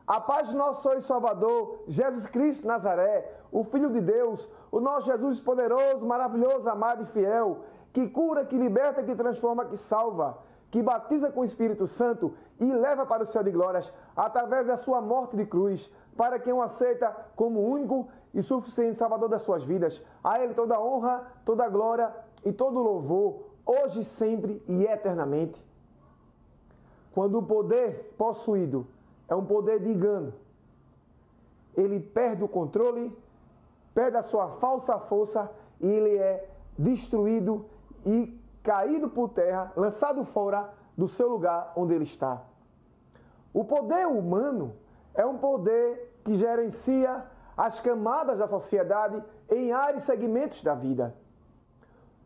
A paz de nosso Senhor e Salvador, Jesus Cristo de Nazaré, o Filho de Deus, o nosso Jesus poderoso, maravilhoso, amado e fiel, que cura, que liberta, que transforma, que salva, que batiza com o Espírito Santo e leva para o céu de glórias, através da sua morte de cruz, para quem o aceita como único e suficiente Salvador das suas vidas. A Ele toda a honra, toda a glória e todo o louvor, hoje, sempre e eternamente. Quando o poder possuído é um poder de engano, ele perde o controle, perde a sua falsa força e ele é destruído e caído por terra, lançado fora do seu lugar onde ele está. O poder humano é um poder que gerencia as camadas da sociedade em áreas e segmentos da vida.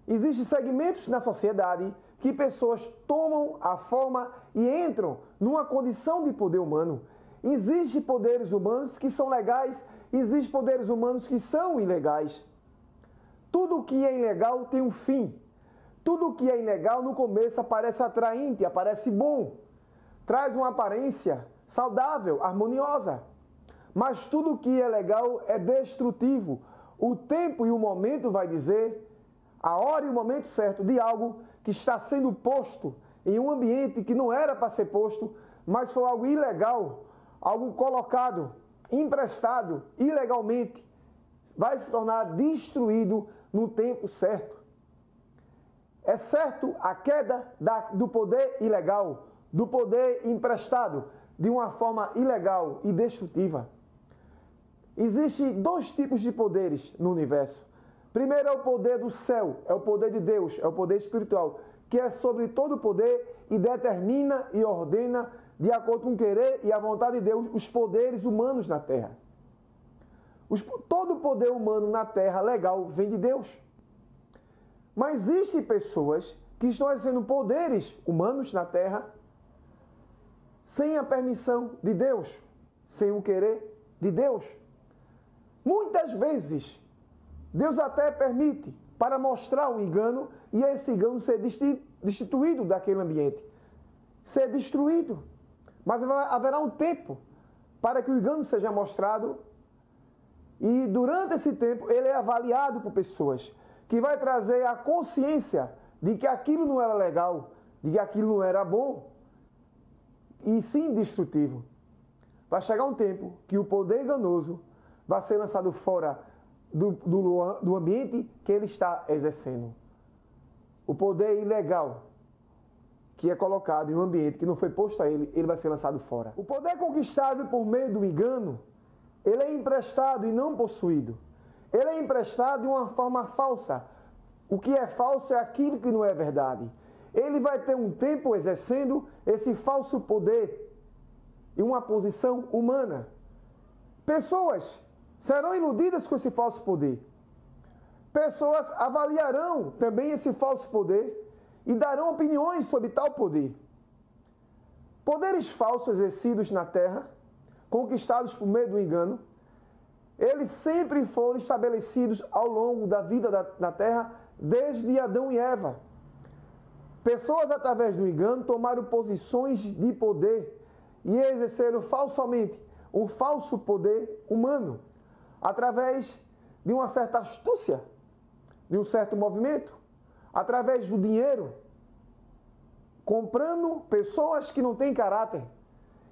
Existem segmentos na sociedade que pessoas tomam a forma e entram numa condição de poder humano. Existem poderes humanos que são legais, existem poderes humanos que são ilegais. Tudo que é ilegal tem um fim. Tudo que é ilegal no começo aparece atraente, aparece bom. Traz uma aparência saudável, harmoniosa. Mas tudo que é legal é destrutivo. O tempo e o momento vai dizer a hora e o momento certo de algo que está sendo posto em um ambiente que não era para ser posto, mas foi algo ilegal, algo colocado, emprestado ilegalmente, vai se tornar destruído no tempo certo. É certo a queda do poder ilegal, do poder emprestado, de uma forma ilegal e destrutiva. Existem dois tipos de poderes no universo. Primeiro é o poder do céu, é o poder de Deus, é o poder espiritual, que é sobre todo o poder e determina e ordena, de acordo com o querer e a vontade de Deus, os poderes humanos na terra. Todo o poder humano na terra legal vem de Deus. Mas existem pessoas que estão exercendo poderes humanos na terra sem a permissão de Deus, sem o querer de Deus. Muitas vezes, Deus até permite para mostrar o engano e esse engano ser destituído daquele ambiente, ser destruído. Mas haverá um tempo para que o engano seja mostrado e durante esse tempo ele é avaliado por pessoas que vai trazer a consciência de que aquilo não era legal, de que aquilo não era bom e sim destrutivo. Vai chegar um tempo que o poder enganoso vai ser lançado fora do ambiente que ele está exercendo. O poder ilegal que é colocado em um ambiente que não foi posto a ele, ele vai ser lançado fora. O poder conquistado por meio do engano, ele é emprestado e não possuído. Ele é emprestado de uma forma falsa. O que é falso é aquilo que não é verdade. Ele vai ter um tempo exercendo esse falso poder em uma posição humana. Pessoas serão iludidas com esse falso poder. Pessoas avaliarão também esse falso poder e darão opiniões sobre tal poder. Poderes falsos exercidos na terra, conquistados por meio do engano, eles sempre foram estabelecidos ao longo da vida na terra, desde Adão e Eva. Pessoas, através do engano, tomaram posições de poder e exerceram falsamente um falso poder humano, através de uma certa astúcia, de um certo movimento, através do dinheiro, comprando pessoas que não têm caráter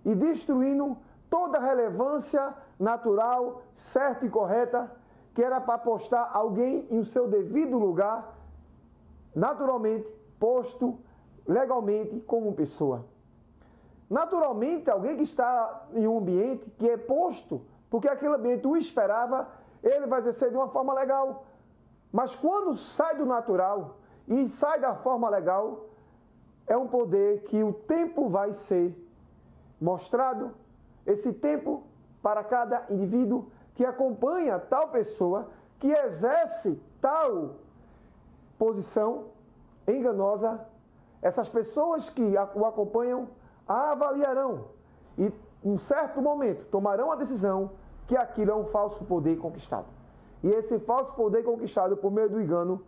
e destruindo toda a relevância natural, certa e correta, que era para postar alguém em seu devido lugar, naturalmente, posto legalmente como pessoa. Naturalmente, alguém que está em um ambiente que é posto, porque aquele ambiente o esperava, ele vai exercer de uma forma legal. Mas quando sai do natural e sai da forma legal, é um poder que o tempo vai ser mostrado, esse tempo para cada indivíduo que acompanha tal pessoa, que exerce tal posição enganosa. Essas pessoas que o acompanham a avaliarão e, em um certo momento, tomarão a decisão que aquilo é um falso poder conquistado. E esse falso poder conquistado por meio do engano,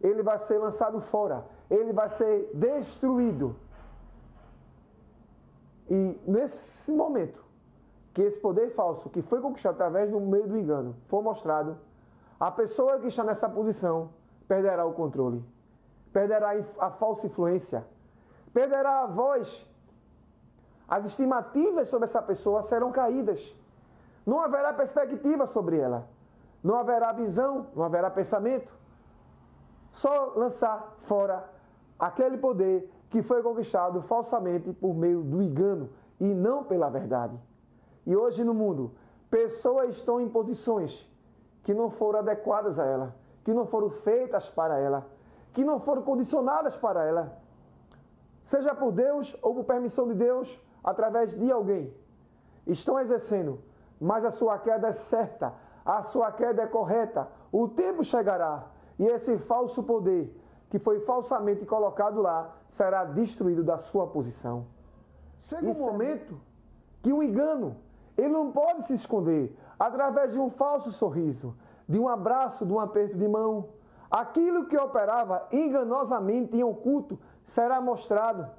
ele vai ser lançado fora, ele vai ser destruído. E nesse momento que esse poder falso, que foi conquistado através do meio do engano, for mostrado, a pessoa que está nessa posição perderá o controle, perderá a falsa influência, perderá a voz. As estimativas sobre essa pessoa serão caídas. Não haverá perspectiva sobre ela. Não haverá visão, não haverá pensamento. Só lançar fora aquele poder que foi conquistado falsamente por meio do engano e não pela verdade. E hoje no mundo, pessoas estão em posições que não foram adequadas a ela, que não foram feitas para ela, que não foram condicionadas para ela, seja por Deus ou por permissão de Deus, através de alguém. Estão exercendo, mas a sua queda é certa, a sua queda é correta. O tempo chegará e esse falso poder que foi falsamente colocado lá será destruído da sua posição. Chega um momento que o engano, ele não pode se esconder através de um falso sorriso, de um abraço, de um aperto de mão. Aquilo que operava enganosamente em oculto será mostrado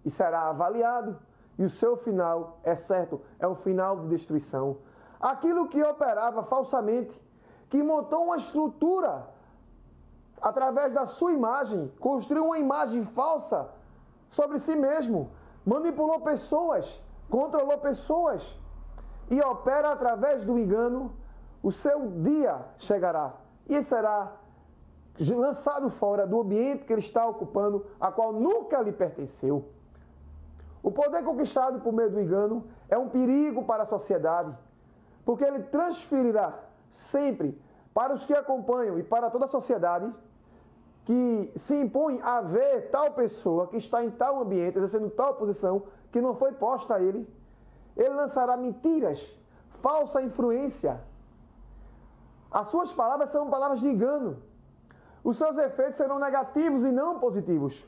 e será avaliado. E o seu final é certo, é um final de destruição. Aquilo que operava falsamente, que montou uma estrutura através da sua imagem, construiu uma imagem falsa sobre si mesmo, manipulou pessoas, controlou pessoas e opera através do engano, o seu dia chegará e será lançado fora do ambiente que ele está ocupando, a qual nunca lhe pertenceu. O poder conquistado por meio do engano é um perigo para a sociedade, porque ele transferirá sempre para os que acompanham e para toda a sociedade que se impõe a ver tal pessoa que está em tal ambiente, exercendo tal posição que não foi posta a ele. Ele lançará mentiras, falsa influência. As suas palavras são palavras de engano. Os seus efeitos serão negativos e não positivos.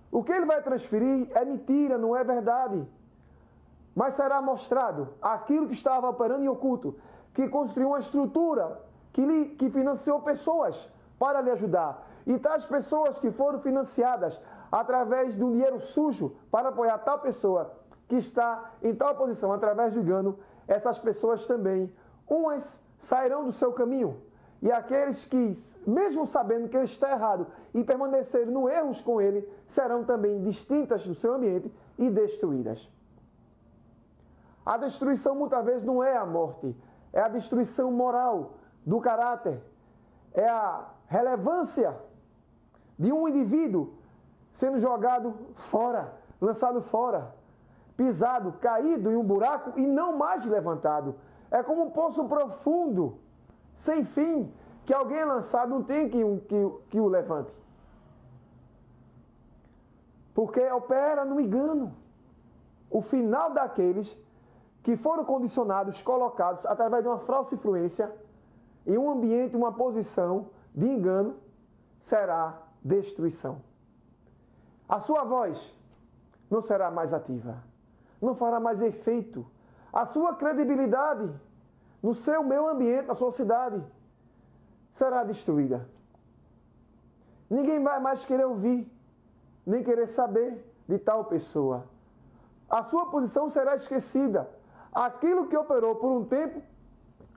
O que ele vai transferir é mentira, não é verdade. Mas será mostrado aquilo que estava operando em oculto, que construiu uma estrutura, que financiou pessoas para lhe ajudar. E tais pessoas que foram financiadas através de um dinheiro sujo para apoiar tal pessoa que está em tal posição através do engano, essas pessoas também, umas sairão do seu caminho. E aqueles que, mesmo sabendo que ele está errado e permanecerem no erros com ele, serão também distintas do seu ambiente e destruídas. A destruição muitas vezes não é a morte, é a destruição moral do caráter, é a relevância de um indivíduo sendo jogado fora, lançado fora, pisado, caído em um buraco e não mais levantado. É como um poço profundo, sem fim, que alguém é lançado, não tem que o levante. Porque opera no engano. O final daqueles que foram condicionados, colocados através de uma falsa influência, em um ambiente, uma posição de engano, será destruição. A sua voz não será mais ativa, não fará mais efeito. A sua credibilidade no seu meio ambiente, na sua cidade, será destruída. Ninguém vai mais querer ouvir, nem querer saber de tal pessoa. A sua posição será esquecida. Aquilo que operou por um tempo,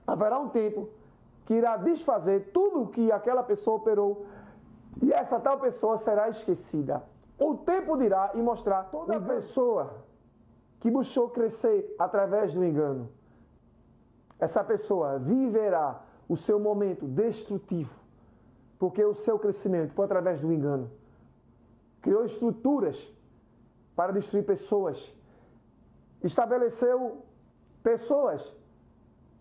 haverá um tempo que irá desfazer tudo o que aquela pessoa operou e essa tal pessoa será esquecida. O tempo dirá e mostrar toda a pessoa que buscou crescer através do engano. Essa pessoa viverá o seu momento destrutivo, porque o seu crescimento foi através do engano. Criou estruturas para destruir pessoas. Estabeleceu pessoas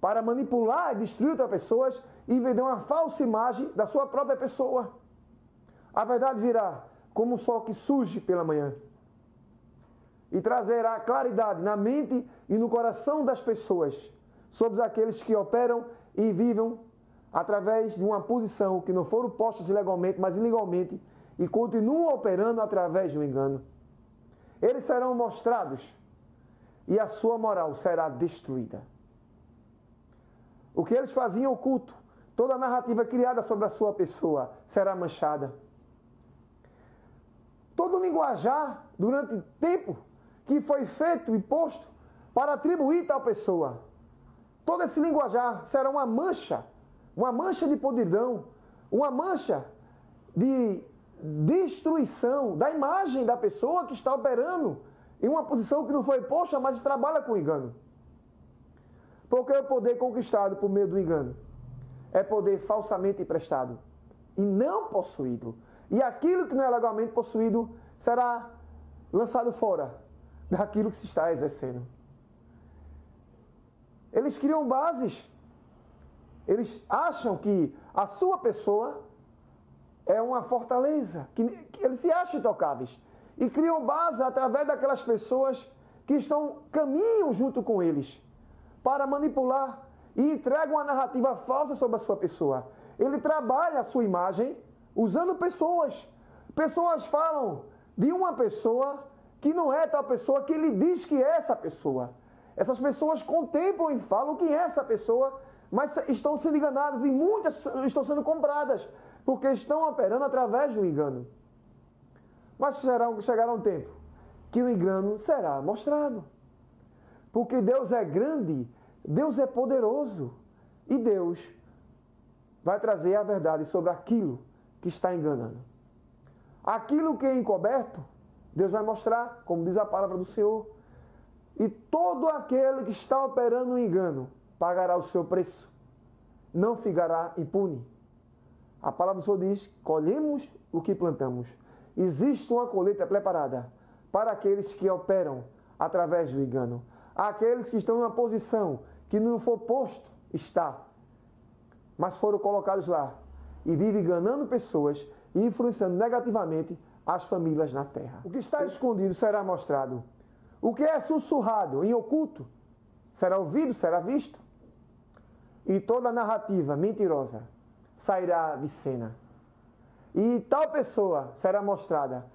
para manipular e destruir outras pessoas e vender uma falsa imagem da sua própria pessoa. A verdade virá como o sol que surge pela manhã e trazerá claridade na mente e no coração das pessoas sobre aqueles que operam e vivem através de uma posição que não foram postos ilegalmente, mas ilegalmente, e continuam operando através do engano. Eles serão mostrados e a sua moral será destruída. O que eles faziam oculto, toda a narrativa criada sobre a sua pessoa será manchada. Todo o linguajar, durante tempo, que foi feito e posto para atribuir tal pessoa. Todo esse linguajar será uma mancha de podridão, uma mancha de destruição da imagem da pessoa que está operando em uma posição que não foi posta, mas trabalha com engano. Porque o poder conquistado por meio do engano é poder falsamente emprestado e não possuído. E aquilo que não é legalmente possuído será lançado fora daquilo que se está exercendo. Eles criam bases. Eles acham que a sua pessoa é uma fortaleza, que eles se acham intocáveis. E criam base através daquelas pessoas que caminham junto com eles para manipular e entregam uma narrativa falsa sobre a sua pessoa. Ele trabalha a sua imagem usando pessoas. Pessoas falam de uma pessoa que não é tal pessoa que ele diz que é essa pessoa. Essas pessoas contemplam e falam que é essa pessoa, mas estão sendo enganadas e muitas estão sendo compradas, porque estão operando através do engano. Mas chegará um tempo que o engano será mostrado. Porque Deus é grande, Deus é poderoso e Deus vai trazer a verdade sobre aquilo que está enganando. Aquilo que é encoberto, Deus vai mostrar, como diz a palavra do Senhor. E todo aquele que está operando o engano pagará o seu preço. Não ficará impune. A palavra do Senhor diz: colhemos o que plantamos. Existe uma colheita preparada para aqueles que operam através do engano. Aqueles que estão em uma posição que não for posto, está, mas foram colocados lá e vivem enganando pessoas e influenciando negativamente as famílias na terra. O que está escondido será mostrado. O que é sussurrado em oculto será ouvido, será visto. E toda narrativa mentirosa sairá de cena. E tal pessoa será mostrada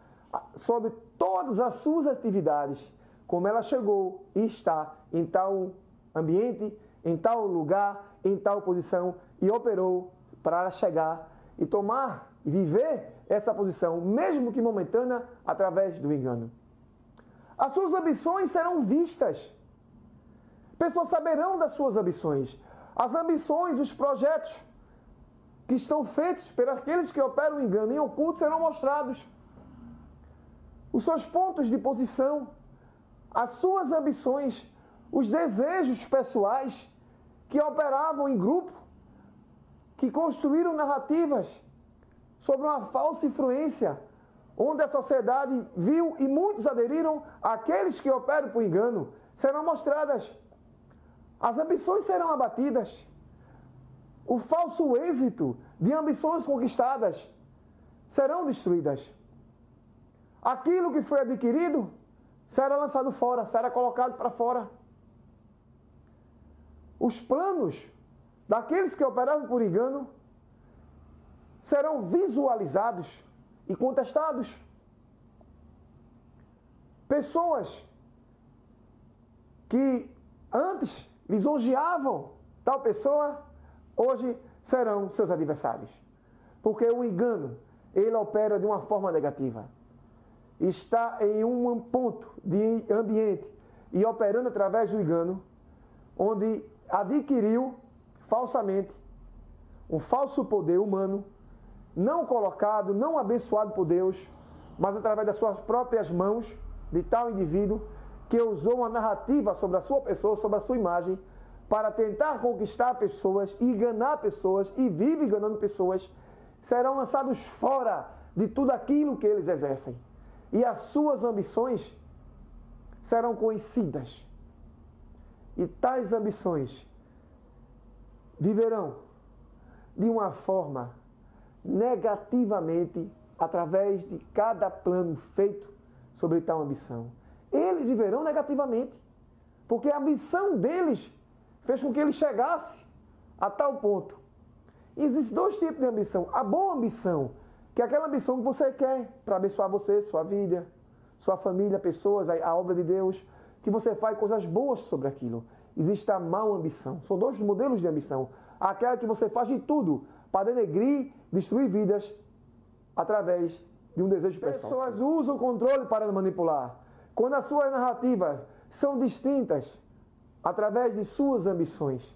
sobre todas as suas atividades, como ela chegou e está em tal ambiente, em tal lugar, em tal posição, e operou para chegar e tomar e viver essa posição, mesmo que momentânea, através do engano. As suas ambições serão vistas. Pessoas saberão das suas ambições. As ambições, os projetos que estão feitos por aqueles que operam o engano em oculto serão mostrados. Os seus pontos de posição, as suas ambições, os desejos pessoais que operavam em grupo, que construíram narrativas sobre uma falsa influência, onde a sociedade viu e muitos aderiram àqueles que operam por engano, serão mostradas. As ambições serão abatidas. O falso êxito de ambições conquistadas serão destruídas. Aquilo que foi adquirido será lançado fora, será colocado para fora. Os planos daqueles que operavam por engano serão visualizados e contestados. Pessoas que antes lisonjeavam tal pessoa, hoje serão seus adversários. Porque o engano, ele opera de uma forma negativa. Está em um ponto de ambiente e operando através do engano, onde adquiriu falsamente um falso poder humano, não colocado, não abençoado por Deus, mas através das suas próprias mãos de tal indivíduo que usou uma narrativa sobre a sua pessoa, sobre a sua imagem, para tentar conquistar pessoas, enganar pessoas e vive enganando pessoas, serão lançados fora de tudo aquilo que eles exercem. E as suas ambições serão conhecidas. E tais ambições viverão de uma forma negativamente através de cada plano feito sobre tal ambição. Eles viverão negativamente, porque a ambição deles fez com que ele chegasse a tal ponto. E existem dois tipos de ambição. A boa ambição, que é aquela ambição que você quer para abençoar você, sua vida, sua família, pessoas, a obra de Deus, que você faz coisas boas sobre aquilo. Existe a má ambição. São dois modelos de ambição. Aquela que você faz de tudo para denegrir, destruir vidas através de um desejo pessoal. Pessoas usam o controle para manipular. Quando as suas narrativas são distintas através de suas ambições.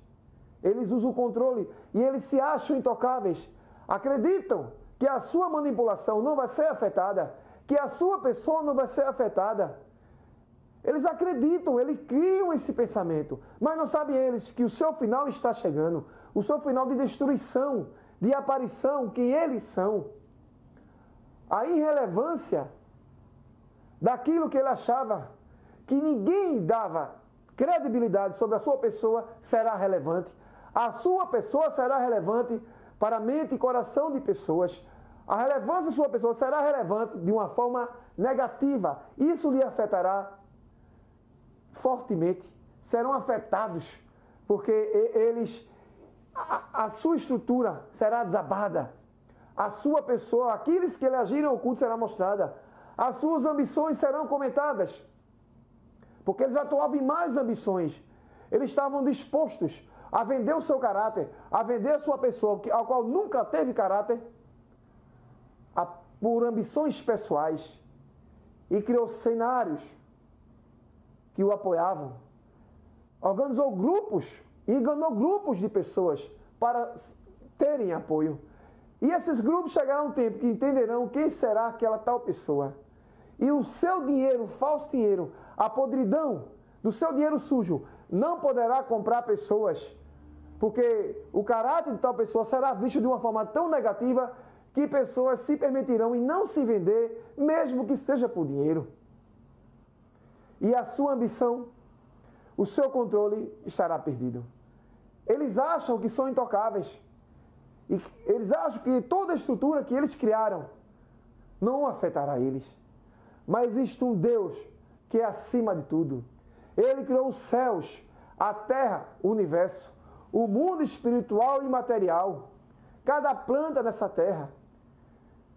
Eles usam o controle e eles se acham intocáveis. Acreditam que a sua manipulação não vai ser afetada, que a sua pessoa não vai ser afetada. Eles acreditam, eles criam esse pensamento, mas não sabem eles que o seu final está chegando, o seu final de destruição, de aparição, quem eles são. A irrelevância daquilo que ele achava, que ninguém dava credibilidade sobre a sua pessoa, será relevante. A sua pessoa será relevante para a mente e coração de pessoas. A relevância da sua pessoa será relevante de uma forma negativa. Isso lhe afetará fortemente. Serão afetados, porque a sua estrutura será desabada. A sua pessoa, aqueles que lhe agirem oculto será mostrada. As suas ambições serão comentadas. Porque eles atuavam em mais ambições. Eles estavam dispostos a vender o seu caráter, a vender a sua pessoa, ao qual nunca teve caráter, por ambições pessoais. E criou cenários que o apoiavam. Organizou grupos e enganou grupos de pessoas para terem apoio. E esses grupos chegarão a um tempo que entenderão quem será aquela tal pessoa. E o seu dinheiro, o falso dinheiro, a podridão do seu dinheiro sujo, não poderá comprar pessoas, porque o caráter de tal pessoa será visto de uma forma tão negativa que pessoas se permitirão em não se vender, mesmo que seja por dinheiro. E a sua ambição, o seu controle estará perdido. Eles acham que são intocáveis. E eles acham que toda a estrutura que eles criaram não afetará eles. Mas existe um Deus que é acima de tudo. Ele criou os céus, a terra, o universo, o mundo espiritual e material, cada planta nessa terra,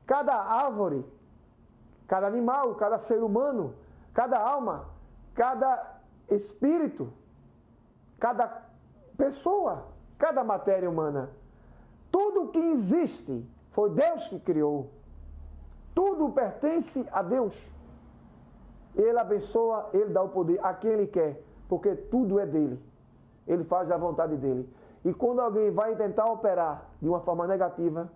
cada árvore, cada animal, cada ser humano, cada alma, cada espírito, cada pessoa, cada matéria humana. Tudo que existe foi Deus que criou. Tudo pertence a Deus. Ele abençoa, Ele dá o poder a quem Ele quer, porque tudo é dele. Ele faz da vontade dele. E quando alguém vai tentar operar de uma forma negativa,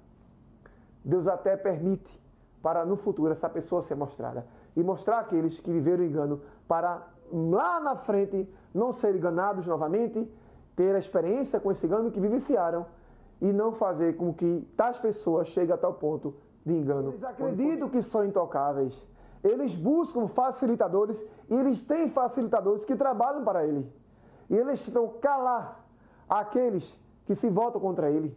Deus até permite para no futuro essa pessoa ser mostrada. E mostrar aqueles que viveram engano para lá na frente não serem enganados novamente, ter a experiência com esse engano que vivenciaram e não fazer com que tais pessoas cheguem a tal ponto de engano. Eles acreditam que são intocáveis. Eles buscam facilitadores e eles têm facilitadores que trabalham para ele. E eles tentam calar aqueles que se voltam contra ele.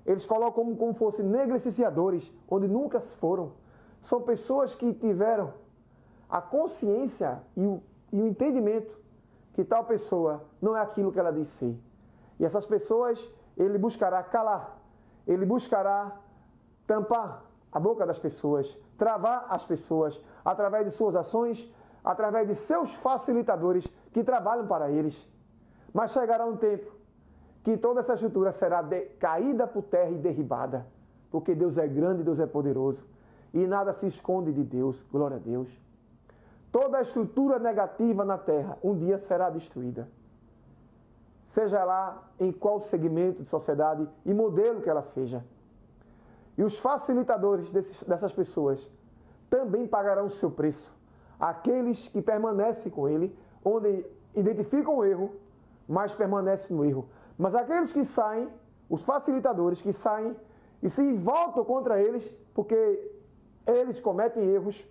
Eles colocam como fossem negligenciadores, onde nunca foram. São pessoas que tiveram a consciência e o entendimento que tal pessoa não é aquilo que ela diz ser. E essas pessoas, ele buscará calar, ele buscará tampar a boca das pessoas, travar as pessoas, através de suas ações, através de seus facilitadores que trabalham para eles. Mas chegará um tempo que toda essa estrutura será caída por terra e derribada, porque Deus é grande, Deus é poderoso, e nada se esconde de Deus, glória a Deus. Toda a estrutura negativa na terra um dia será destruída. Seja lá em qual segmento de sociedade e modelo que ela seja. E os facilitadores dessas pessoas também pagarão o seu preço. Aqueles que permanecem com ele, onde identificam o erro, mas permanecem no erro. Mas aqueles que saem, os facilitadores que saem e se voltam contra eles, porque eles cometem erros,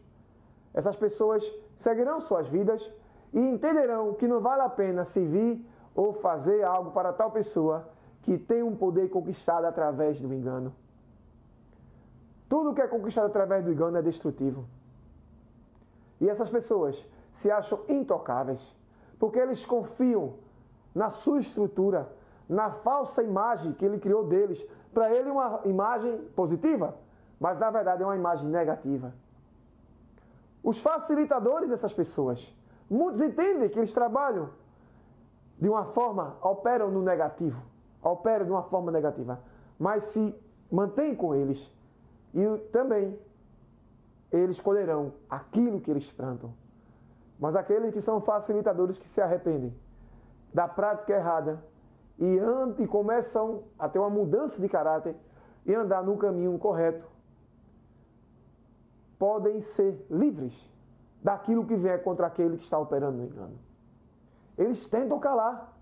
essas pessoas seguirão suas vidas e entenderão que não vale a pena servir ou fazer algo para tal pessoa que tem um poder conquistado através do engano. Tudo que é conquistado através do engano é destrutivo. E essas pessoas se acham intocáveis, porque eles confiam na sua estrutura, na falsa imagem que ele criou deles. Para ele uma imagem positiva, mas na verdade é uma imagem negativa. Os facilitadores dessas pessoas, muitos entendem que eles trabalham de uma forma, operam no negativo, operam de uma forma negativa, mas se mantêm com eles e também eles colherão aquilo que eles plantam. Mas aqueles que são facilitadores que se arrependem da prática errada e começam a ter uma mudança de caráter e andar no caminho correto, podem ser livres daquilo que vem contra aquele que está operando no engano. Eles tentam calar,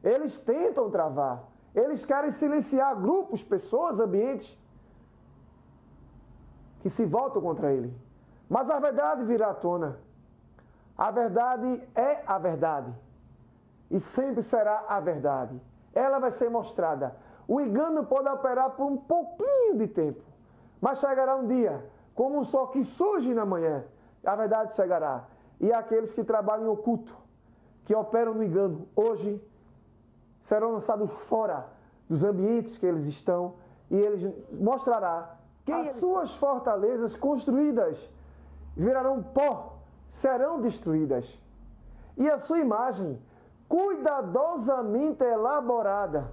eles tentam travar, eles querem silenciar grupos, pessoas, ambientes que se voltam contra ele. Mas a verdade virá à tona. A verdade é a verdade. E sempre será a verdade. Ela vai ser mostrada. O engano pode operar por um pouquinho de tempo. Mas chegará um dia, como um sol que surge na manhã, a verdade chegará. E aqueles que trabalham em oculto, que operam no engano, hoje serão lançados fora dos ambientes que eles estão e eles mostrará que as suas fortalezas construídas virarão pó, serão destruídas. E a sua imagem, cuidadosamente elaborada,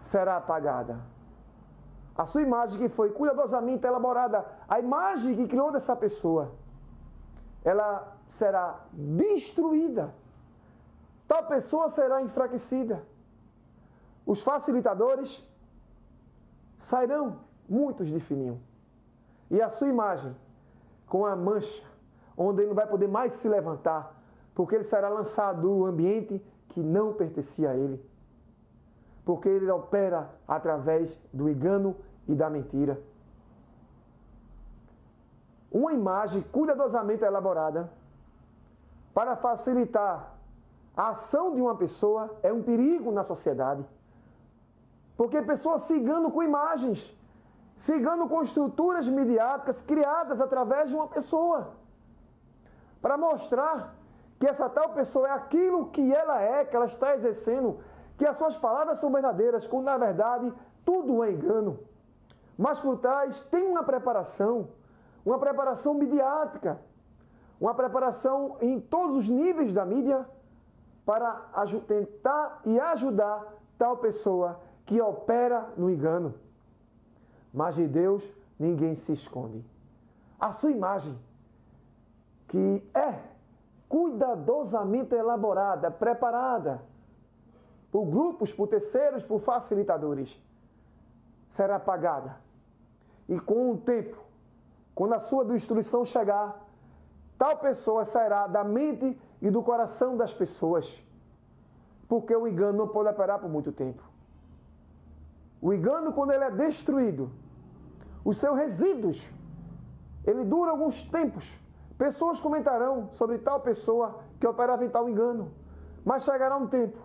será apagada. A sua imagem que foi cuidadosamente elaborada, a imagem que criou dessa pessoa, ela será destruída. Tal pessoa será enfraquecida. Os facilitadores sairão muitos de fininho. E a sua imagem, com a mancha, onde ele não vai poder mais se levantar, porque ele será lançado no ambiente que não pertencia a ele. Porque ele opera através do engano e da mentira. Uma imagem cuidadosamente elaborada para facilitar a ação de uma pessoa é um perigo na sociedade. Porque pessoas se enganam com imagens, se enganam com estruturas midiáticas criadas através de uma pessoa, para mostrar que essa tal pessoa é aquilo que ela é, que ela está exercendo, que as suas palavras são verdadeiras, quando na verdade tudo é engano. Mas por trás tem uma preparação midiática, uma preparação em todos os níveis da mídia para tentar e ajudar tal pessoa que opera no engano. Mas de Deus ninguém se esconde. A sua imagem, que é cuidadosamente elaborada, preparada por grupos, por terceiros, por facilitadores, será apagada. E com o tempo, quando a sua destruição chegar, tal pessoa sairá da mente e do coração das pessoas. Porque o engano não pode operar por muito tempo. O engano, quando ele é destruído, os seus resíduos, ele dura alguns tempos. Pessoas comentarão sobre tal pessoa que operava em tal engano. Mas chegará um tempo,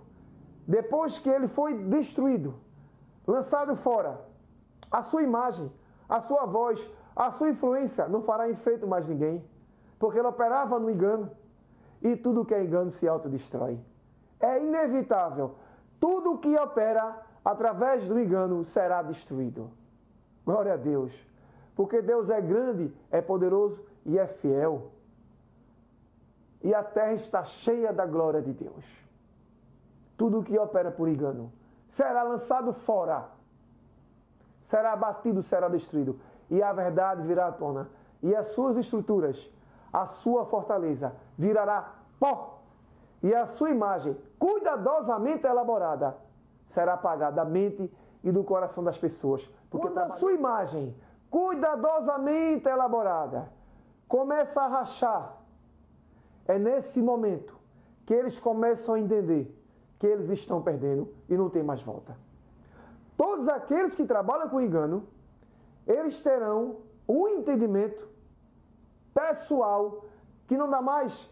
depois que ele foi destruído, lançado fora, a sua imagem, a sua voz, a sua influência não fará efeito mais ninguém. Porque ele operava no engano. E tudo que é engano se autodestrói. É inevitável. Tudo que opera através do engano será destruído. Glória a Deus. Porque Deus é grande, é poderoso e é fiel. E a terra está cheia da glória de Deus. Tudo que opera por engano será lançado fora. Será abatido, será destruído. E a verdade virá à tona. E as suas estruturas, a sua fortaleza, virará pó. E a sua imagem, cuidadosamente elaborada, será apagada da mente e do coração das pessoas. Porque quando a sua imagem, cuidadosamente elaborada, começa a rachar, é nesse momento que eles começam a entender que eles estão perdendo e não tem mais volta. Todos aqueles que trabalham com engano, eles terão um entendimento pessoal que não dá mais,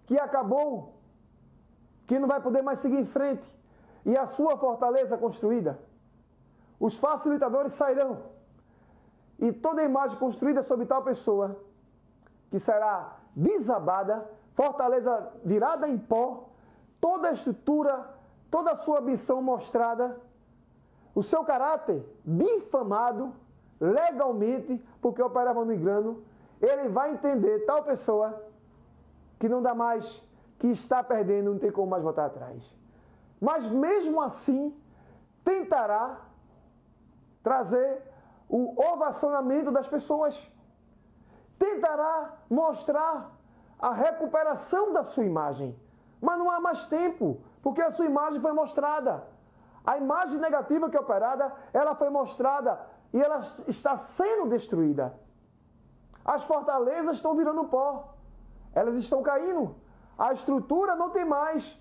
que acabou, que não vai poder mais seguir em frente. E a sua fortaleza construída, os facilitadores sairão. E toda imagem construída sobre tal pessoa, que será desabada, fortaleza virada em pó, toda a estrutura, toda a sua ambição mostrada, o seu caráter difamado legalmente, porque operava no engano, ele vai entender tal pessoa que não dá mais, que está perdendo, não tem como mais voltar atrás. Mas mesmo assim, tentará trazer o ovacionamento das pessoas. Tentará mostrar a recuperação da sua imagem. Mas não há mais tempo, porque a sua imagem foi mostrada. A imagem negativa que é operada, ela foi mostrada e ela está sendo destruída. As fortalezas estão virando pó. Elas estão caindo. A estrutura não tem mais.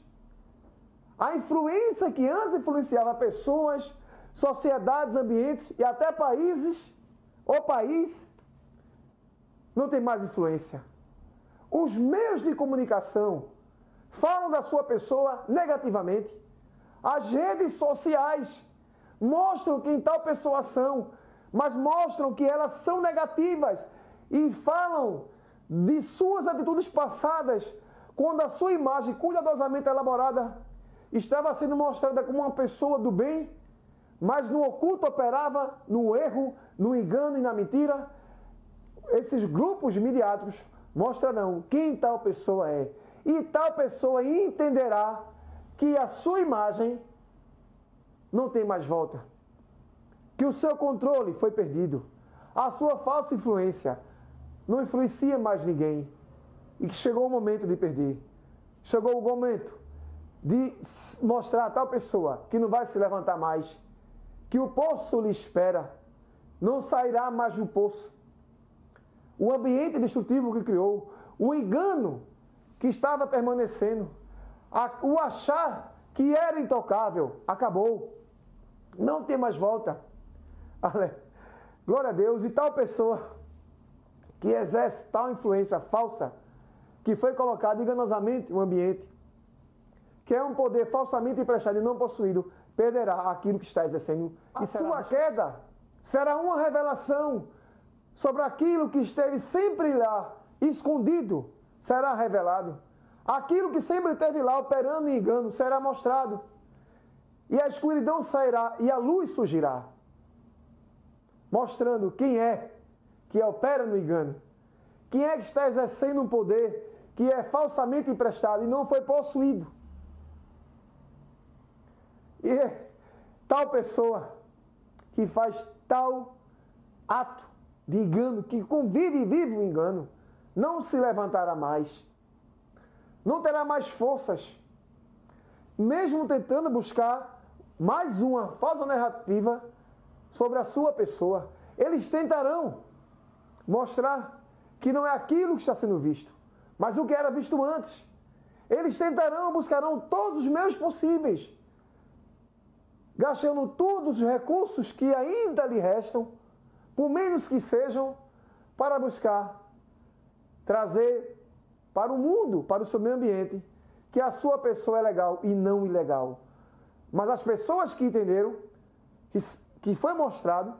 A influência que antes influenciava pessoas, sociedades, ambientes e até países, o país, não tem mais influência. Os meios de comunicação falam da sua pessoa negativamente. As redes sociais mostram quem tal pessoa são, mas mostram que elas são negativas e falam de suas atitudes passadas, quando a sua imagem cuidadosamente elaborada estava sendo mostrada como uma pessoa do bem, mas no oculto operava no erro, no engano e na mentira. Esses grupos midiáticos mostrarão quem tal pessoa é. E tal pessoa entenderá que a sua imagem não tem mais volta. Que o seu controle foi perdido. A sua falsa influência não influencia mais ninguém. E que chegou o momento de perder. Chegou o momento de mostrar a tal pessoa que não vai se levantar mais. Que o poço lhe espera. Não sairá mais do poço. O ambiente destrutivo que criou, o engano que estava permanecendo, o achar que era intocável, acabou. Não tem mais volta. Glória a Deus. E tal pessoa que exerce tal influência falsa, que foi colocada enganosamente no ambiente, que é um poder falsamente emprestado e não possuído, perderá aquilo que está exercendo. A sua queda será uma revelação sobre aquilo que esteve sempre lá, escondido, será revelado. Aquilo que sempre esteve lá, operando em engano, será mostrado. E a escuridão sairá e a luz surgirá, mostrando quem é que opera no engano. Quem é que está exercendo um poder que é falsamente emprestado e não foi possuído. E tal pessoa que faz tal ato de engano, que convive e vive o engano, não se levantará mais. Não terá mais forças. Mesmo tentando buscar mais uma falsa narrativa sobre a sua pessoa, eles tentarão mostrar que não é aquilo que está sendo visto, mas o que era visto antes. Eles tentarão, buscarão todos os meios possíveis, gastando todos os recursos que ainda lhe restam, por menos que sejam, para buscar trazer para o mundo, para o seu meio ambiente, que a sua pessoa é legal e não ilegal. Mas as pessoas que entenderam, que foi mostrado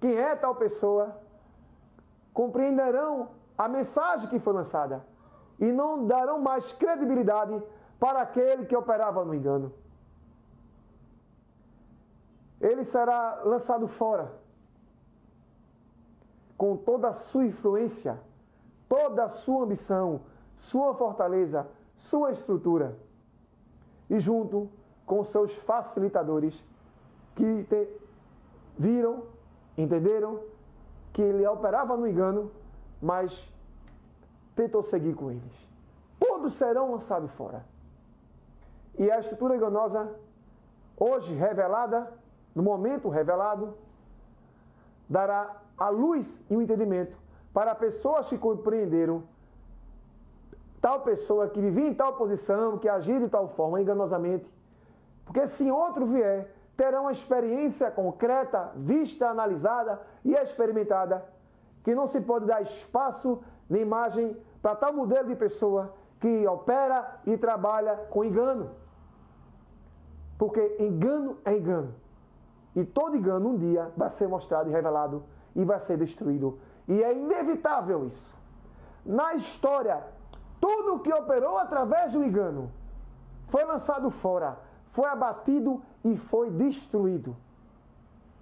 quem é tal pessoa, compreenderão a mensagem que foi lançada e não darão mais credibilidade para aquele que operava no engano. Ele será lançado fora com toda a sua influência, toda a sua ambição, sua fortaleza, sua estrutura, e junto com seus facilitadores que viram, entenderam que ele operava no engano, mas tentou seguir com eles. Todos serão lançados fora. E a estrutura enganosa, hoje revelada, no momento revelado, dará a luz e o entendimento para pessoas que compreenderam tal pessoa que vivia em tal posição, que agia de tal forma enganosamente. Porque se outro vier, terão uma experiência concreta, vista, analisada e experimentada, que não se pode dar espaço nem imagem para tal modelo de pessoa que opera e trabalha com engano. Porque engano é engano. E todo engano um dia vai ser mostrado e revelado e vai ser destruído. E é inevitável isso. Na história, tudo que operou através do engano foi lançado fora, foi abatido e foi destruído.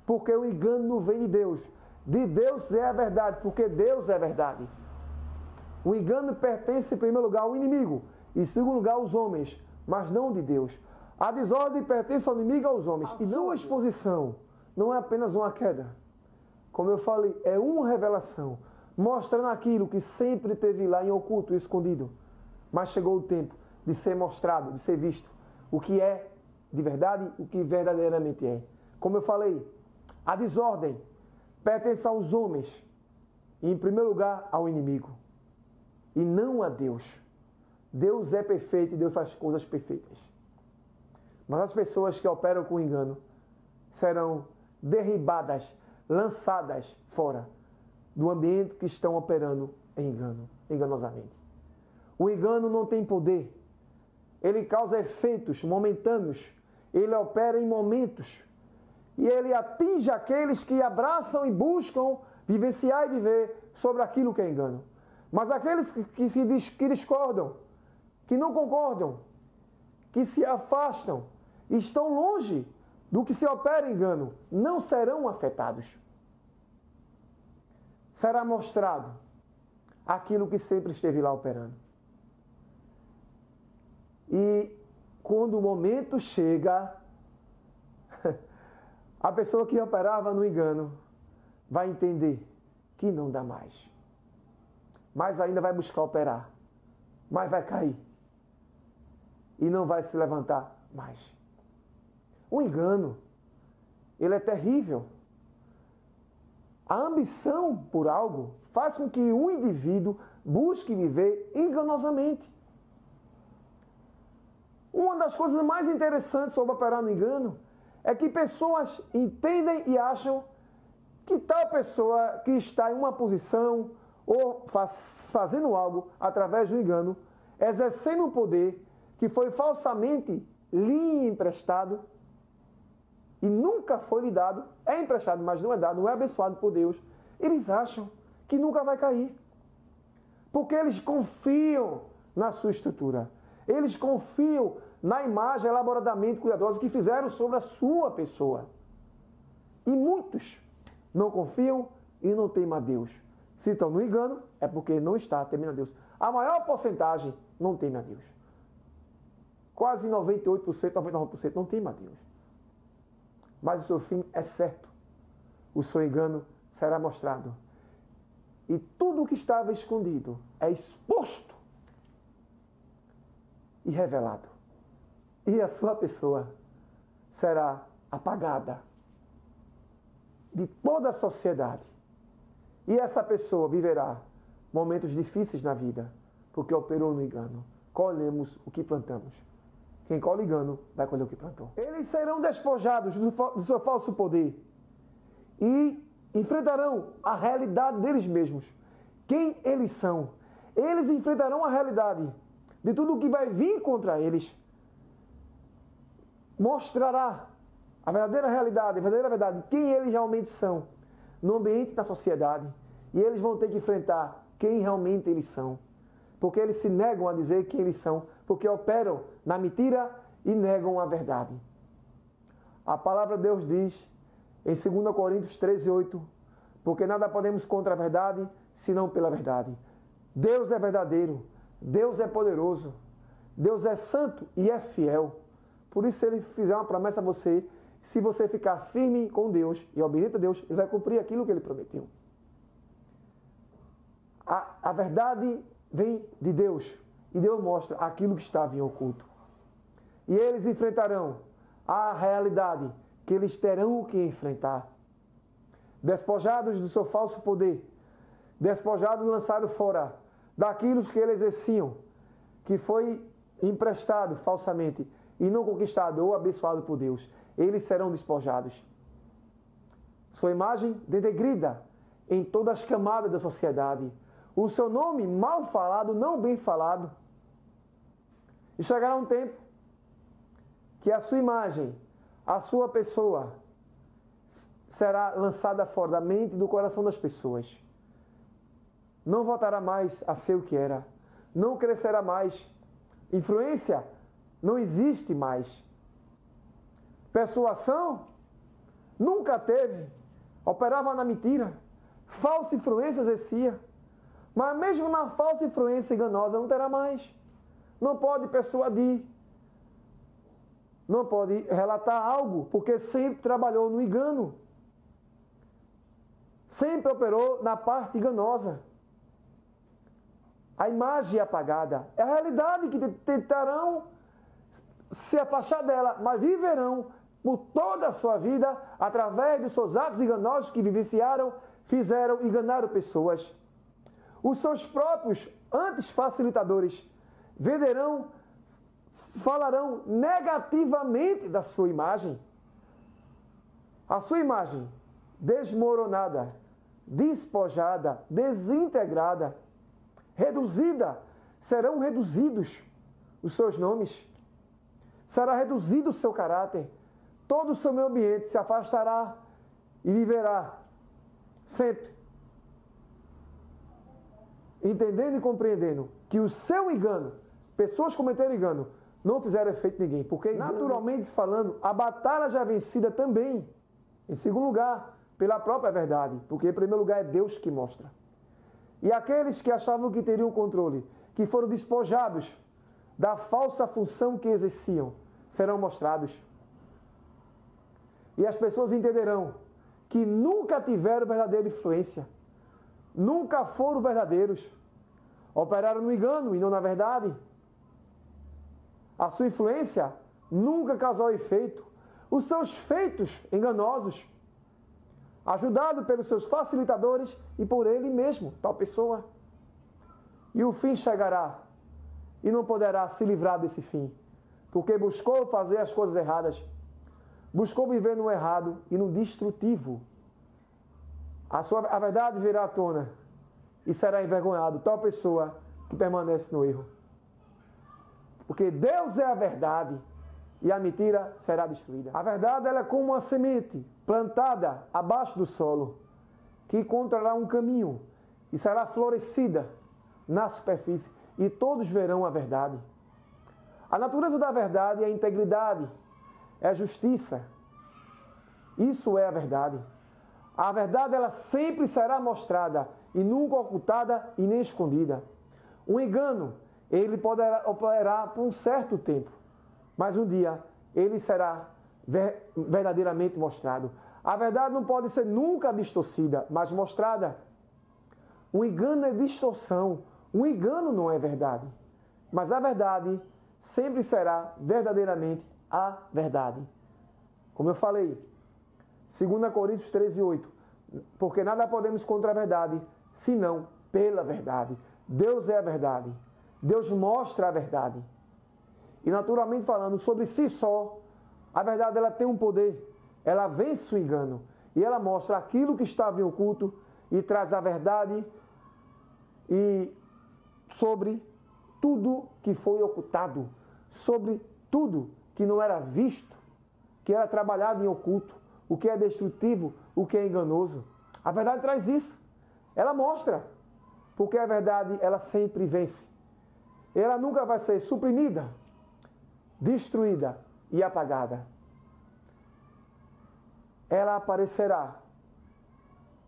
Porque o engano não vem de Deus. De Deus é a verdade, porque Deus é a verdade. O engano pertence, em primeiro lugar, ao inimigo, e em segundo lugar, aos homens, mas não de Deus. A desordem pertence ao inimigo e aos homens. E sua exposição não é apenas uma queda. Como eu falei, é uma revelação, mostrando aquilo que sempre teve lá em oculto, escondido. Mas chegou o tempo de ser mostrado, de ser visto. O que é de verdade, o que verdadeiramente é. Como eu falei, a desordem pertence aos homens e, em primeiro lugar, ao inimigo. E não a Deus. Deus é perfeito e Deus faz coisas perfeitas. Mas as pessoas que operam com engano serão derribadas, lançadas fora do ambiente que estão operando em engano, enganosamente. O engano não tem poder. Ele causa efeitos momentâneos. Ele opera em momentos. E ele atinge aqueles que abraçam e buscam vivenciar e viver sobre aquilo que é engano. Mas aqueles que discordam, que não concordam, que se afastam, estão longe do que se opera engano, não serão afetados. Será mostrado aquilo que sempre esteve lá operando. E quando o momento chega, a pessoa que operava no engano vai entender que não dá mais. Mas ainda vai buscar operar, mas vai cair. E não vai se levantar mais. O engano, ele é terrível. A ambição por algo faz com que o indivíduo busque viver enganosamente. Uma das coisas mais interessantes sobre operar no engano é que pessoas entendem e acham que tal pessoa que está em uma posição ou fazendo algo através do engano, exercendo um poder que foi falsamente lhe emprestado e nunca foi lhe dado, é emprestado, mas não é dado, não é abençoado por Deus, eles acham que nunca vai cair. Porque eles confiam na sua estrutura. Eles confiam na imagem elaboradamente cuidadosa que fizeram sobre a sua pessoa. E muitos não confiam e não temem a Deus. Se estão no engano, é porque não está temendo a Deus. A maior porcentagem não teme a Deus. Quase 98%, 99% não teme a Deus. Mas o seu fim é certo. O seu engano será mostrado. E tudo o que estava escondido é exposto e revelado. E a sua pessoa será apagada de toda a sociedade. E essa pessoa viverá momentos difíceis na vida, porque operou no engano. Colhemos o que plantamos. Quem colhe engano vai colher o que plantou. Eles serão despojados do seu falso poder e enfrentarão a realidade deles mesmos. Quem eles são. Eles enfrentarão a realidade de tudo o que vai vir contra eles. Mostrará a verdadeira realidade, a verdadeira verdade, quem eles realmente são no ambiente da sociedade. E eles vão ter que enfrentar quem realmente eles são. Porque eles se negam a dizer quem eles são, porque operam na mentira e negam a verdade. A palavra de Deus diz, em 2 Coríntios 13:8, porque nada podemos contra a verdade, senão pela verdade. Deus é verdadeiro, Deus é poderoso, Deus é santo e é fiel. Por isso, se Ele fizer uma promessa a você, se você ficar firme com Deus e obediente a Deus, Ele vai cumprir aquilo que Ele prometeu. A verdade vem de Deus e Deus mostra aquilo que estava em oculto. E eles enfrentarão a realidade que eles terão que enfrentar. Despojados do seu falso poder, despojados lançados fora daquilo que eles exerciam, que foi emprestado falsamente e não conquistado ou abençoado por Deus, eles serão despojados. Sua imagem denegrida em todas as camadas da sociedade. O seu nome mal falado, não bem falado. E chegará um tempo que a sua imagem, a sua pessoa, será lançada fora da mente e do coração das pessoas. Não voltará mais a ser o que era. Não crescerá mais. Influência não existe mais. Persuasão nunca teve. Operava na mentira. Falsa influência exercia. Mas mesmo na falsa influência enganosa não terá mais. Não pode persuadir. Não pode relatar algo, porque sempre trabalhou no engano. Sempre operou na parte enganosa. a imagem apagada. É a realidade que tentarão se afastar dela, mas viverão por toda a sua vida através dos seus atos enganosos que vivenciaram, fizeram e enganaram pessoas. Os seus próprios antes-facilitadores venderão, falarão negativamente da sua imagem. A sua imagem desmoronada, despojada, desintegrada, reduzida, serão reduzidos os seus nomes, será reduzido o seu caráter, todo o seu meio ambiente se afastará e viverá sempre entendendo e compreendendo que o seu engano, pessoas cometeram engano, não fizeram efeito em ninguém, porque naturalmente falando, a batalha já é vencida também, em segundo lugar, pela própria verdade, porque em primeiro lugar é Deus que mostra. E aqueles que achavam que teriam controle, que foram despojados da falsa função que exerciam, serão mostrados. E as pessoas entenderão que nunca tiveram verdadeira influência, nunca foram verdadeiros, operaram no engano e não na verdade. A sua influência nunca causou efeito. Os seus feitos enganosos, ajudado pelos seus facilitadores e por ele mesmo, tal pessoa. E o fim chegará e não poderá se livrar desse fim, porque buscou fazer as coisas erradas, buscou viver no errado e no destrutivo. A verdade virá à tona e será envergonhado tal pessoa que permanece no erro. Porque Deus é a verdade e a mentira será destruída. A verdade ela é como uma semente plantada abaixo do solo, que encontrará um caminho e será florescida na superfície e todos verão a verdade. A natureza da verdade é a integridade, é a justiça. Isso é a verdade. A verdade ela sempre será mostrada e nunca ocultada e nem escondida. Um engano, ele poderá operar por um certo tempo, mas um dia ele será verdadeiramente mostrado. A verdade não pode ser nunca distorcida, mas mostrada. Um engano é distorção, um engano não é verdade. Mas a verdade sempre será verdadeiramente a verdade. Como eu falei, 2 Coríntios 13:8, porque nada podemos contra a verdade, senão pela verdade. Deus é a verdade. Deus mostra a verdade. E naturalmente falando, sobre si só, a verdade ela tem um poder. Ela vence o engano. E ela mostra aquilo que estava em oculto e traz a verdade e sobre tudo que foi ocultado, sobre tudo que não era visto, que era trabalhado em oculto, o que é destrutivo, o que é enganoso. A verdade traz isso. Ela mostra. Porque a verdade, ela sempre vence. Ela nunca vai ser suprimida, destruída e apagada. Ela aparecerá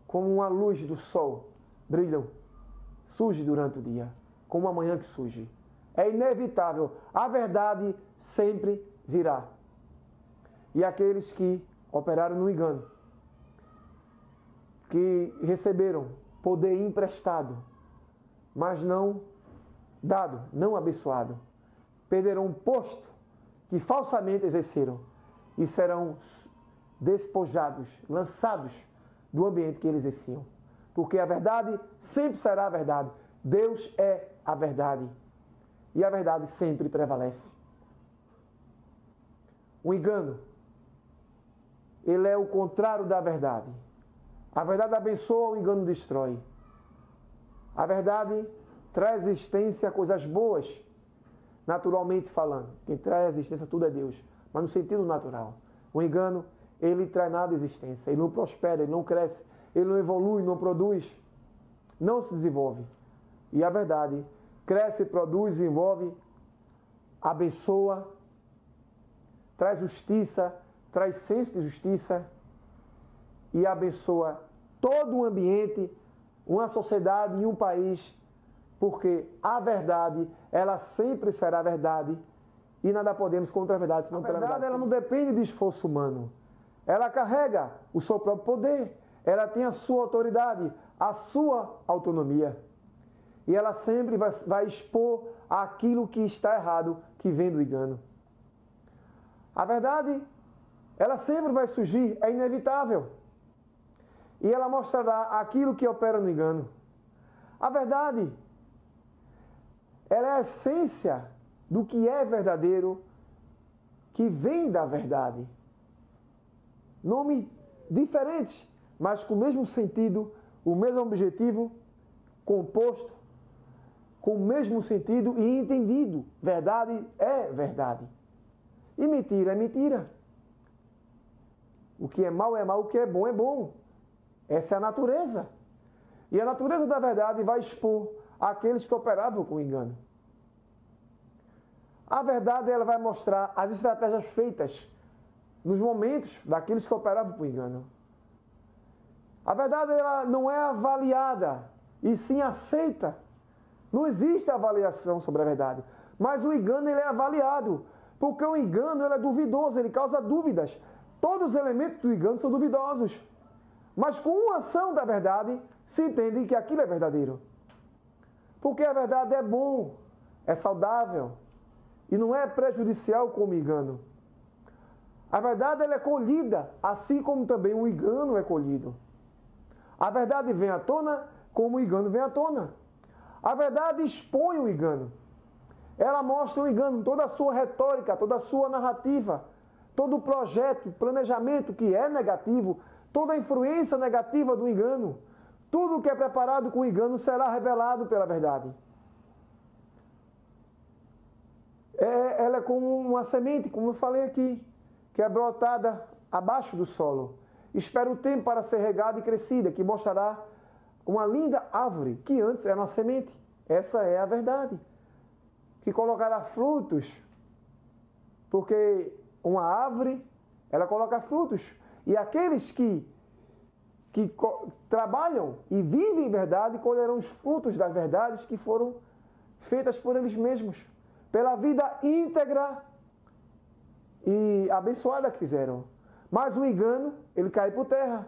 como uma luz do sol, brilham, surge durante o dia, como a manhã que surge. É inevitável. A verdade sempre virá. E aqueles que operaram no engano, que receberam poder emprestado, mas não dado, não abençoado, perderão um posto que falsamente exerceram e serão despojados, lançados do ambiente que eles exerciam. Porque a verdade sempre será a verdade. Deus é a verdade. E a verdade sempre prevalece. O engano, ele é o contrário da verdade. A verdade abençoa, o engano destrói. A verdade traz existência a coisas boas, naturalmente falando. Quem traz existência tudo é Deus, mas no sentido natural. O engano, ele traz nada à existência. Ele não prospera, ele não cresce, ele não evolui, não produz, não se desenvolve. E a verdade cresce, produz, desenvolve, abençoa, traz justiça, traz senso de justiça e abençoa todo um ambiente, uma sociedade e um país, porque a verdade, ela sempre será verdade e nada podemos contra a verdade, senão pela verdade. A verdade, ela não depende de esforço humano. Ela carrega o seu próprio poder, ela tem a sua autoridade, a sua autonomia. e ela sempre vai expor aquilo que está errado, que vem do engano. A verdade, ela sempre vai surgir, é inevitável. E ela mostrará aquilo que opera no engano. A verdade, ela é a essência do que é verdadeiro, que vem da verdade. Nomes diferentes, mas com o mesmo sentido, o mesmo objetivo, composto, com o mesmo sentido e entendido. Verdade é verdade. E mentira é mentira. O que é mal, o que é bom. Essa é a natureza. E a natureza da verdade vai expor aqueles que operavam com engano. A verdade, ela vai mostrar as estratégias feitas nos momentos daqueles que operavam com engano. A verdade, ela não é avaliada, e sim aceita. Não existe avaliação sobre a verdade. Mas o engano, ele é avaliado. Porque o engano, ele é duvidoso, ele causa dúvidas. Todos os elementos do engano são duvidosos. Mas com uma ação da verdade, se entende que aquilo é verdadeiro. Porque a verdade é bom, é saudável e não é prejudicial como o engano. A verdade, ela é colhida, assim como também o engano é colhido. A verdade vem à tona como o engano vem à tona. A verdade expõe o engano. Ela mostra o engano, toda a sua retórica, toda a sua narrativa, todo o projeto, planejamento que é negativo, toda a influência negativa do engano. Tudo que é preparado com o engano será revelado pela verdade. Ela é como uma semente, como eu falei aqui, que é brotada abaixo do solo. Espera o tempo para ser regada e crescida, que mostrará uma linda árvore, que antes era uma semente. Essa é a verdade. Que colocará frutos, porque uma árvore, ela coloca frutos. E aqueles que trabalham e vivem em verdade, colherão os frutos das verdades que foram feitas por eles mesmos, pela vida íntegra e abençoada que fizeram. Mas o engano, ele cai por terra.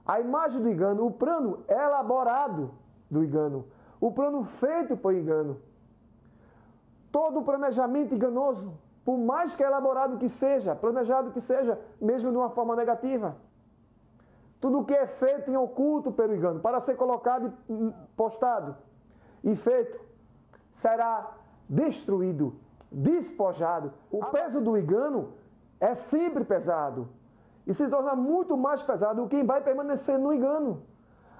A imagem do engano, o plano elaborado do engano, o plano feito por engano. Todo o planejamento enganoso, por mais que elaborado que seja, planejado que seja, mesmo de uma forma negativa. Tudo que é feito em oculto pelo engano, para ser colocado e postado e feito, será destruído, despojado. O peso do engano é sempre pesado e se torna muito mais pesado quem vai permanecer no engano.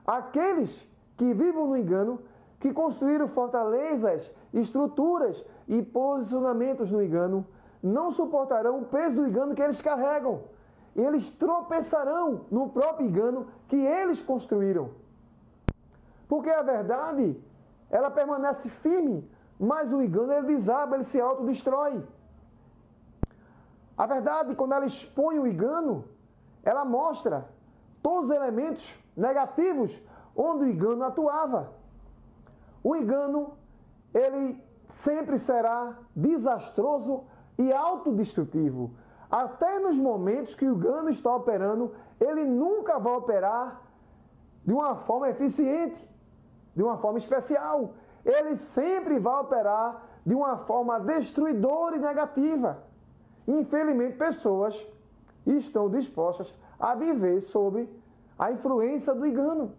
Aqueles que vivem no engano, que construíram fortalezas, estruturas e posicionamentos no engano, não suportarão o peso do engano que eles carregam. Eles tropeçarão no próprio engano que eles construíram. Porque a verdade, ela permanece firme, mas o engano, ele desaba, ele se autodestrói. A verdade, quando ela expõe o engano, ela mostra todos os elementos negativos onde o engano atuava. O engano, ele sempre será desastroso e autodestrutivo. Até nos momentos que o engano está operando, ele nunca vai operar de uma forma eficiente, de uma forma especial. Ele sempre vai operar de uma forma destruidora e negativa. Infelizmente, pessoas estão dispostas a viver sob a influência do engano.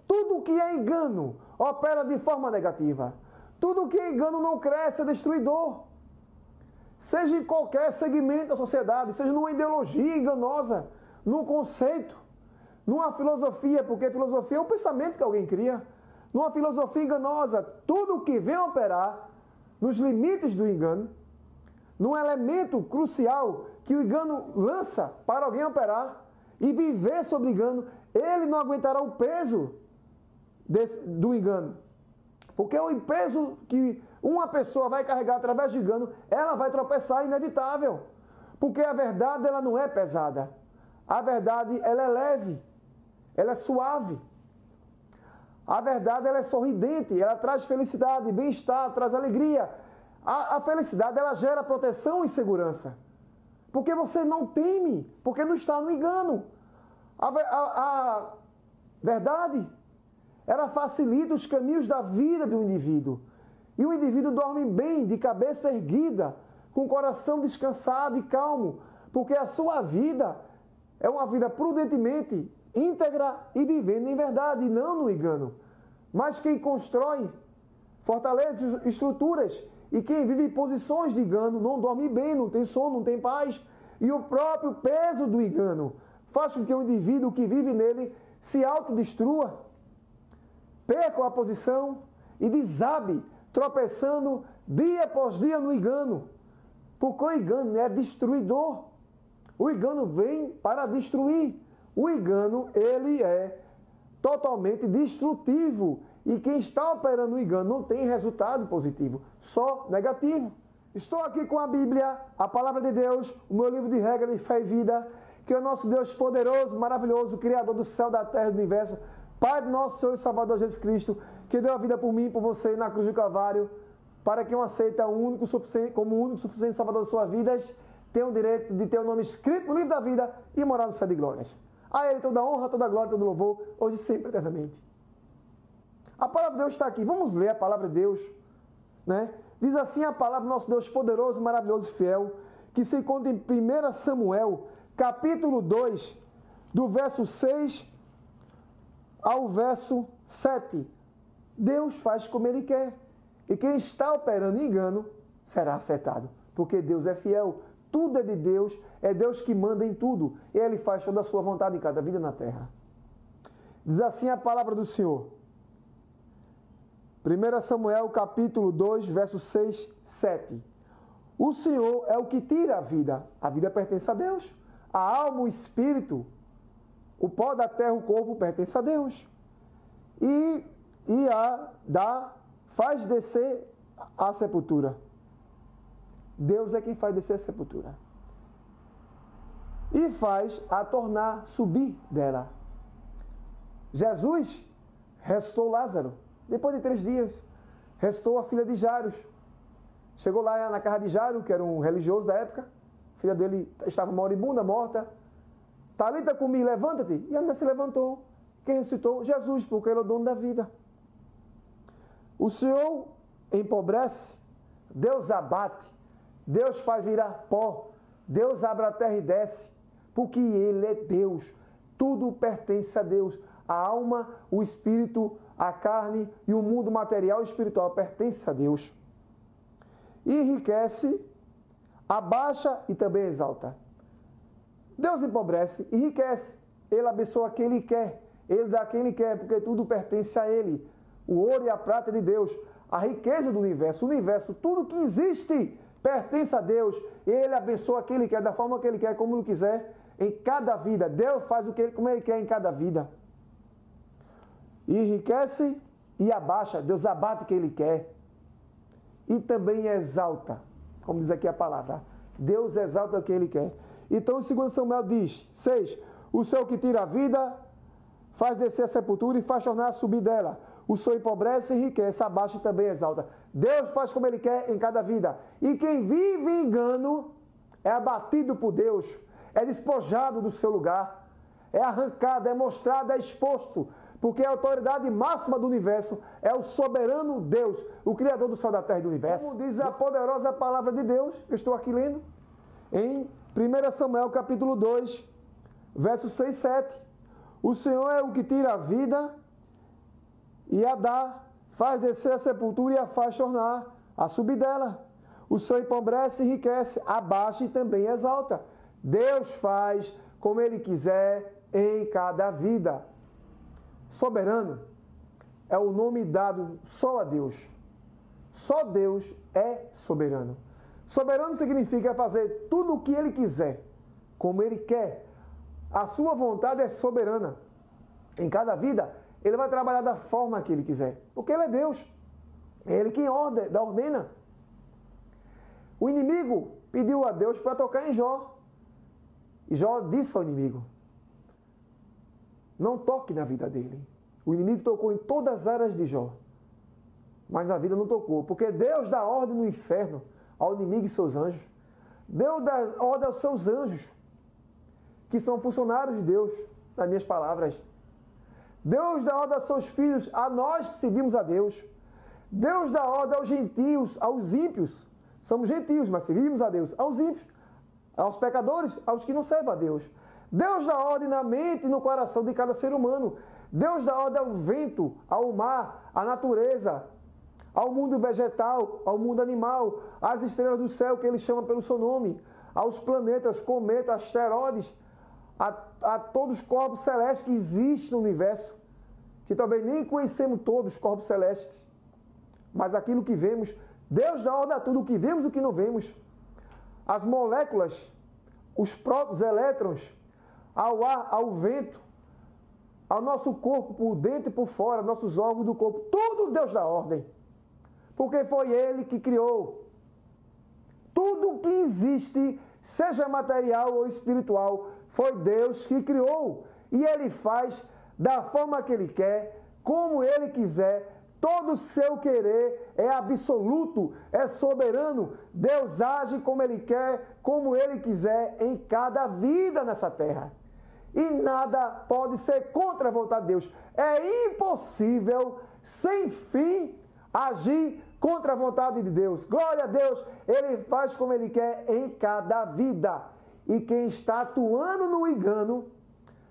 Tudo que é engano opera de forma negativa. Tudo que é engano não cresce, é destruidor. Seja em qualquer segmento da sociedade, seja numa ideologia enganosa, num conceito, numa filosofia, porque filosofia é o pensamento que alguém cria, numa filosofia enganosa, tudo que vem operar nos limites do engano, num elemento crucial que o engano lança para alguém operar e viver sob engano, ele não aguentará o peso do engano. Porque o peso que uma pessoa vai carregar através do engano, ela vai tropeçar, inevitável. Porque a verdade, ela não é pesada. A verdade, ela é leve, ela é suave. A verdade, ela é sorridente, ela traz felicidade, bem-estar, traz alegria. A felicidade, ela gera proteção e segurança. Porque você não teme, porque não está no engano. A verdade, ela facilita os caminhos da vida do indivíduo. E o indivíduo dorme bem, de cabeça erguida, com o coração descansado e calmo, porque a sua vida é uma vida prudentemente íntegra e vivendo em verdade, e não no engano. Mas quem constrói, fortalece estruturas, e quem vive em posições de engano não dorme bem, não tem sono, não tem paz. E o próprio peso do engano faz com que o indivíduo que vive nele se autodestrua, perca a posição e desabe, tropeçando dia após dia no engano. Porque o engano é destruidor. O engano vem para destruir. O engano, ele é totalmente destrutivo. E quem está operando o engano não tem resultado positivo, só negativo. Estou aqui com a Bíblia, a Palavra de Deus, o meu livro de regra de fé e vida, que é o nosso Deus poderoso, maravilhoso, Criador do céu, da terra e do universo, Pai do nosso Senhor e Salvador Jesus Cristo, que deu a vida por mim e por você na cruz do Calvário, para quem o aceita como o único suficiente Salvador de suas vidas, tem o direito de ter o nome escrito no livro da vida e morar no céu de glórias. A Ele toda a honra, toda a glória, todo o louvor, hoje e sempre, eternamente. A palavra de Deus está aqui. Vamos ler a palavra de Deus, né? Diz assim a palavra do nosso Deus poderoso, maravilhoso e fiel, que se encontra em 1 Samuel, capítulo 2, do verso 6 ao verso 7. Deus faz como Ele quer. E quem está operando engano será afetado. Porque Deus é fiel. Tudo é de Deus. É Deus que manda em tudo. E Ele faz toda a sua vontade em cada vida na terra. Diz assim a palavra do Senhor. 1 Samuel capítulo 2, versos 6, 7. O Senhor é o que tira a vida. A vida pertence a Deus. A alma, o espírito, o pó da terra, o corpo pertence a Deus. E faz descer a sepultura. Deus é quem faz descer a sepultura. E faz a tornar subir dela. Jesus ressuscitou Lázaro. Depois de 3 dias, restou a filha de Jairo. Chegou lá na casa de Jairo, que era um religioso da época. A filha dele estava moribunda, morta. Talita cumi, levanta-te. E a mulher se levantou. Quem ressuscitou? Jesus, porque ele é o dono da vida. O Senhor empobrece, Deus abate, Deus faz virar pó, Deus abre a terra e desce, porque Ele é Deus. Tudo pertence a Deus. A alma, o espírito, a carne e o mundo material e espiritual pertence a Deus. Enriquece, abaixa e também exalta. Deus empobrece, enriquece. Ele abençoa quem Ele quer. Ele dá quem Ele quer, porque tudo pertence a Ele. O ouro e a prata é de Deus. A riqueza do universo, tudo que existe pertence a Deus. Ele abençoa quem Ele quer, da forma que Ele quer, como Ele quiser, em cada vida. Deus faz como Ele quer em cada vida. Enriquece e abaixa. Deus abate quem Ele quer. E também exalta. Como diz aqui a palavra. Deus exalta quem Ele quer. Então, em 2 Samuel diz, 6. O Senhor que tira a vida, faz descer a sepultura e faz tornar a subir dela. O Senhor empobrece e enriquece, abaixa e também exalta. Deus faz como Ele quer em cada vida. E quem vive em engano é abatido por Deus. É despojado do seu lugar. É arrancado, é mostrado, é exposto. Porque a autoridade máxima do universo é o soberano Deus, o Criador do céu, da terra e do universo. Como diz a poderosa palavra de Deus, que eu estou aqui lendo, em 1 Samuel capítulo 2, versos 6 e 7. O Senhor é o que tira a vida e a dá, faz descer a sepultura e a faz tornar a subir dela. O Senhor empobrece e enriquece, abaixa e também exalta. Deus faz como Ele quiser em cada vida. Soberano é o nome dado só a Deus. Só Deus é soberano. Soberano significa fazer tudo o que Ele quiser, como Ele quer. A sua vontade é soberana. Em cada vida, Ele vai trabalhar da forma que Ele quiser. Porque Ele é Deus. É Ele quem ordena. O inimigo pediu a Deus para tocar em Jó. E Jó disse ao inimigo, não toque na vida dele. O inimigo tocou em todas as áreas de Jó. Mas na vida não tocou. Porque Deus dá ordem no inferno ao inimigo e seus anjos. Deus dá ordem aos seus anjos, que são funcionários de Deus, nas minhas palavras. Deus dá ordem aos seus filhos, a nós que servimos a Deus. Deus dá ordem aos gentios, aos ímpios. Somos gentios, mas servimos a Deus. Aos ímpios, aos pecadores, aos que não servem a Deus. Deus dá ordem na mente e no coração de cada ser humano. Deus dá ordem ao vento, ao mar, à natureza, ao mundo vegetal, ao mundo animal, às estrelas do céu que ele chama pelo seu nome, aos planetas, cometas, asteroides, a todos os corpos celestes que existem no universo, que talvez nem conhecemos todos os corpos celestes, mas aquilo que vemos, Deus dá ordem a tudo, o que vemos e o que não vemos. As moléculas, os prótons, elétrons, ao ar, ao vento, ao nosso corpo por dentro e por fora, nossos órgãos do corpo, tudo Deus dá ordem. Porque foi Ele que criou. Tudo que existe, seja material ou espiritual, foi Deus que criou. E Ele faz da forma que Ele quer, como Ele quiser. Todo o seu querer é absoluto, é soberano. Deus age como Ele quer, como Ele quiser, em cada vida nessa terra. E nada pode ser contra a vontade de Deus. É impossível, sem fim, agir contra a vontade de Deus. Glória a Deus, Ele faz como Ele quer em cada vida. E quem está atuando no engano,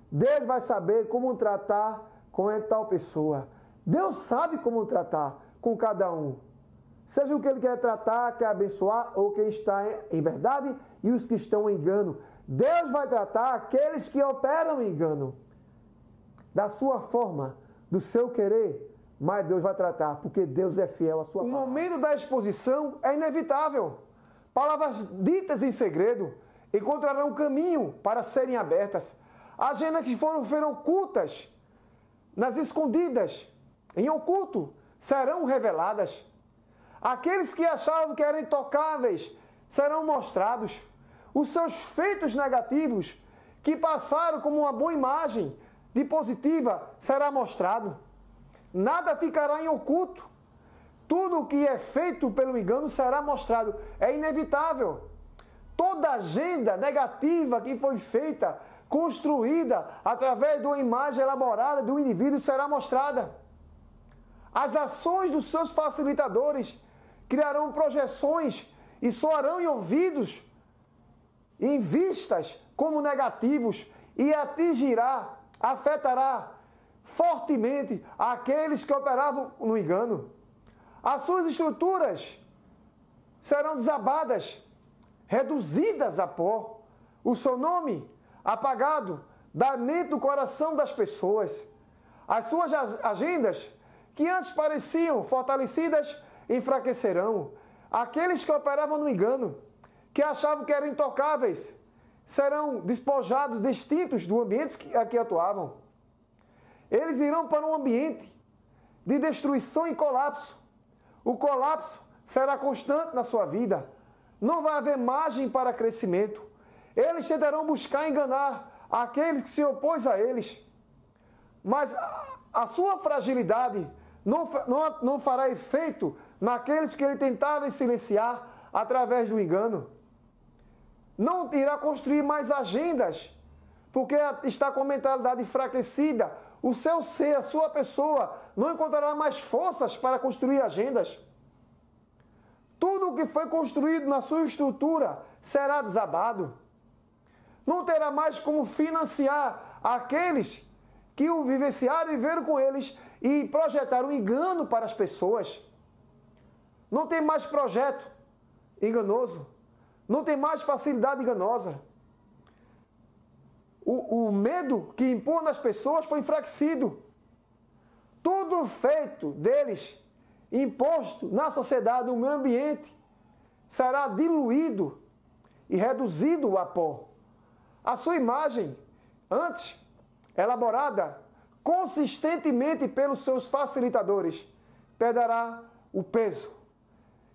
Deus vai saber como tratar com tal pessoa. Deus sabe como tratar com cada um. Seja o que Ele quer tratar, quer abençoar, ou quem está em verdade e os que estão em engano. Deus vai tratar aqueles que operam em engano. Da sua forma, do seu querer, mas Deus vai tratar, porque Deus é fiel à sua palavra. O momento da exposição é inevitável. Palavras ditas em segredo encontrarão caminho para serem abertas. Agendas que foram ocultas, nas escondidas, em oculto, serão reveladas. Aqueles que achavam que eram intocáveis serão mostrados. Os seus feitos negativos, que passaram como uma boa imagem de positiva, será mostrado. Nada ficará em oculto. Tudo o que é feito pelo engano será mostrado. É inevitável. Toda agenda negativa que foi feita, construída através de uma imagem elaborada do indivíduo será mostrada. As ações dos seus facilitadores criarão projeções e soarão em ouvidos, em vistas como negativos, e afetará fortemente aqueles que operavam no engano. As suas estruturas serão desabadas, reduzidas a pó. O seu nome apagado da mente do coração das pessoas. As suas agendas, que antes pareciam fortalecidas, enfraquecerão. Aqueles que operavam no engano, que achavam que eram intocáveis, serão despojados, distintos do ambiente a que atuavam. Eles irão para um ambiente de destruição e colapso. O colapso será constante na sua vida. Não vai haver margem para crescimento. Eles tentarão buscar enganar aqueles que se opôs a eles. Mas a sua fragilidade não fará efeito naqueles que ele tentarem silenciar através do engano. Não irá construir mais agendas, porque está com a mentalidade enfraquecida. O seu ser, a sua pessoa, não encontrará mais forças para construir agendas. Tudo o que foi construído na sua estrutura será desabado. Não terá mais como financiar aqueles que o vivenciaram e viveram com eles e projetaram engano para as pessoas. Não tem mais projeto enganoso. Não tem mais facilidade enganosa. O medo que impõe nas pessoas foi enfraquecido. Tudo feito deles, imposto na sociedade, no meio ambiente, será diluído e reduzido a pó. A sua imagem, antes elaborada consistentemente pelos seus facilitadores, perderá o peso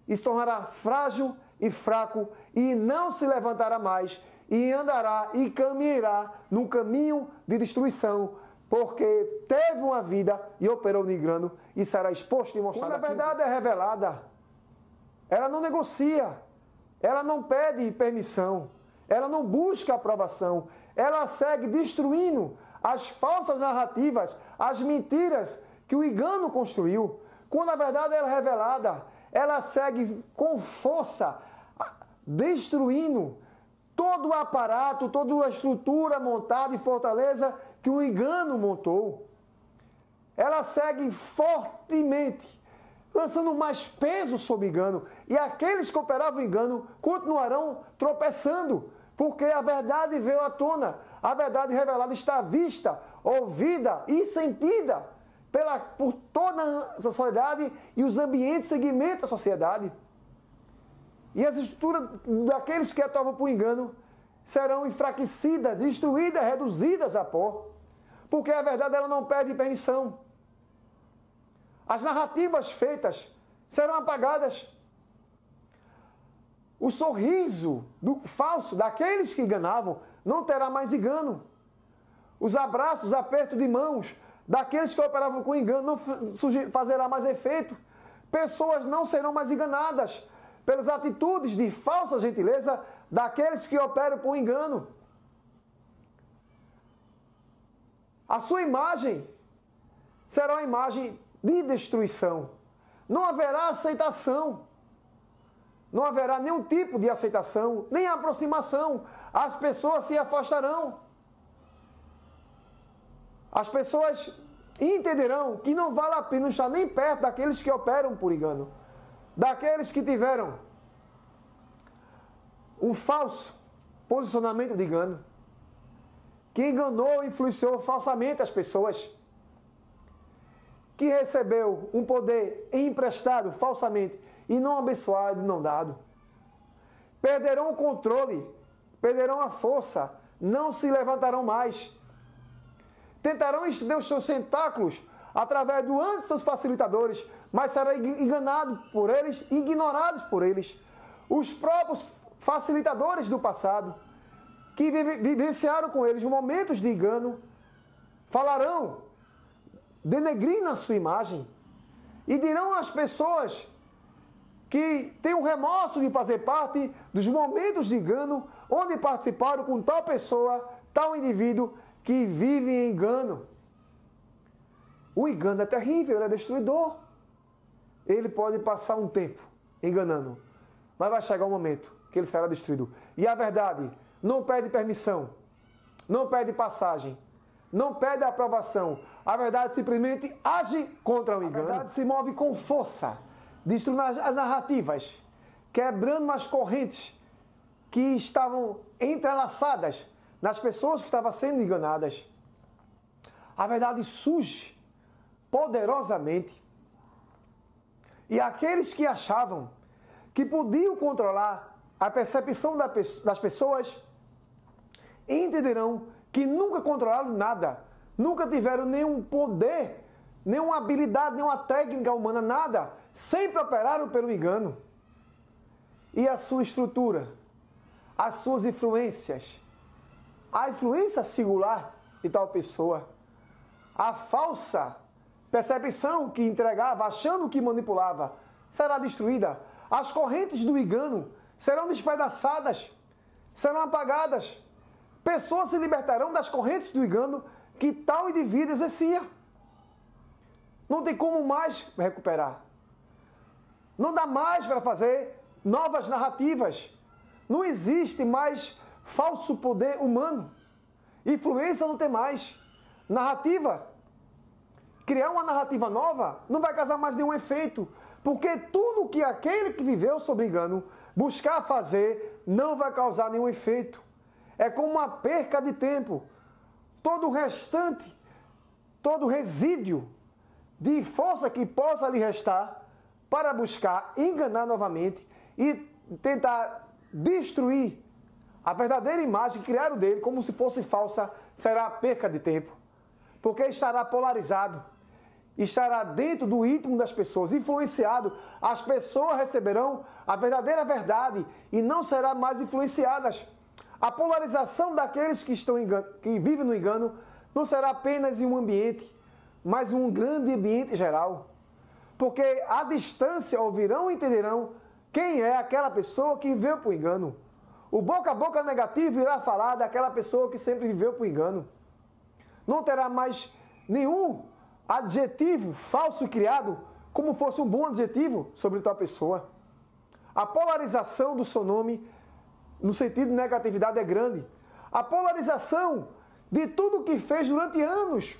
e se tornará frágil e fraco e não se levantará mais e andará e caminhará num caminho de destruição, porque teve uma vida e operou no engano e será exposto e mostrado. Quando a verdade é revelada, ela não negocia, ela não pede permissão, ela não busca aprovação, ela segue destruindo as falsas narrativas, as mentiras que o engano construiu. Quando a verdade é revelada, ela segue com força, destruindo todo o aparato, toda a estrutura montada e fortaleza que o engano montou. Ela segue fortemente, lançando mais peso sobre o engano. E aqueles que operavam o engano continuarão tropeçando, porque a verdade veio à tona. A verdade revelada está vista, ouvida e sentida por toda a sociedade e os ambientes, segmentos da sociedade. E as estruturas daqueles que atuavam por engano serão enfraquecidas, destruídas, reduzidas a pó. Porque a verdade ela não pede permissão. As narrativas feitas serão apagadas. O sorriso falso daqueles que enganavam não terá mais engano. Os abraços, os apertos de mãos daqueles que operavam com engano não fazerá mais efeito. Pessoas não serão mais enganadas pelas atitudes de falsa gentileza daqueles que operam por engano. A sua imagem será uma imagem de destruição. Não haverá aceitação. Não haverá nenhum tipo de aceitação, nem aproximação. As pessoas se afastarão. As pessoas entenderão que não vale a pena estar nem perto daqueles que operam por engano. Daqueles que tiveram um falso posicionamento de engano. Que enganou e influenciou falsamente as pessoas. Que recebeu um poder emprestado falsamente e não abençoado e não dado. Perderão o controle, perderão a força, não se levantarão mais. Tentarão estender os seus tentáculos através do antes seus facilitadores, mas serão enganados por eles, ignorados por eles. Os próprios facilitadores do passado, que vivenciaram com eles momentos de engano, falarão, denegrindo a sua imagem, e dirão às pessoas que têm o remorso de fazer parte dos momentos de engano, onde participaram com tal pessoa, tal indivíduo, que vive em engano. O engano é terrível, ele é destruidor. Ele pode passar um tempo enganando, mas vai chegar um momento que ele será destruído. E a verdade não pede permissão, não pede passagem, não pede aprovação. A verdade simplesmente age contra o engano. A verdade se move com força, destruindo as narrativas, quebrando as correntes que estavam entrelaçadas nas pessoas que estavam sendo enganadas. A verdade surge poderosamente. E aqueles que achavam que podiam controlar a percepção das pessoas entenderão que nunca controlaram nada, nunca tiveram nenhum poder, nenhuma habilidade, nenhuma técnica humana, nada. Sempre operaram pelo engano. E a sua estrutura, as suas influências, a influência singular de tal pessoa, a falsa percepção que entregava, achando que manipulava, será destruída. As correntes do engano serão despedaçadas, serão apagadas. Pessoas se libertarão das correntes do engano que tal indivíduo exercia. Não tem como mais recuperar. Não dá mais para fazer novas narrativas. Não existe mais falso poder humano. Influência não tem mais. Narrativa. Criar uma narrativa nova não vai causar mais nenhum efeito. Porque tudo que aquele que viveu sob engano buscar fazer não vai causar nenhum efeito. É como uma perca de tempo. Todo o restante, todo o resíduo de força que possa lhe restar para buscar enganar novamente e tentar destruir a verdadeira imagem que criaram dele como se fosse falsa, será perca de tempo. Porque estará polarizado, estará dentro do íntimo das pessoas, influenciado. As pessoas receberão a verdadeira verdade e não serão mais influenciadas. A polarização daqueles que vivem no engano não será apenas em um ambiente, mas em um grande ambiente geral. Porque à distância ouvirão e entenderão quem é aquela pessoa que viveu por engano. O boca a boca negativo irá falar daquela pessoa que sempre viveu por engano. não terá mais nenhum adjetivo falso criado como fosse um bom adjetivo sobre tua pessoa. A polarização do seu nome, no sentido de negatividade, é grande. A polarização de tudo que fez durante anos,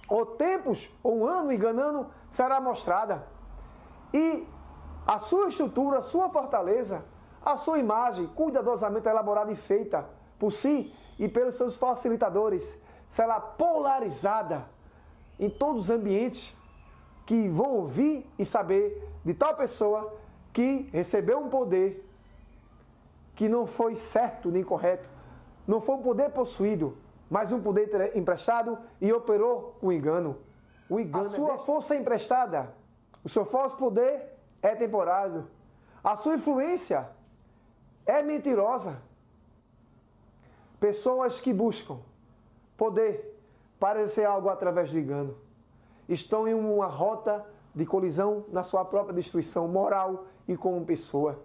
ou tempos, ou um ano enganando, será mostrada. E a sua estrutura, a sua fortaleza, a sua imagem, cuidadosamente elaborada e feita por si e pelos seus facilitadores, será polarizada em todos os ambientes que vão ouvir e saber de tal pessoa que recebeu um poder que não foi certo nem correto, não foi um poder possuído, mas um poder emprestado e operou com engano. O engano, a sua força emprestada, o seu falso poder é temporário, a sua influência é mentirosa. Pessoas que buscam poder parecer algo através do engano estão em uma rota de colisão na sua própria destruição moral e como pessoa.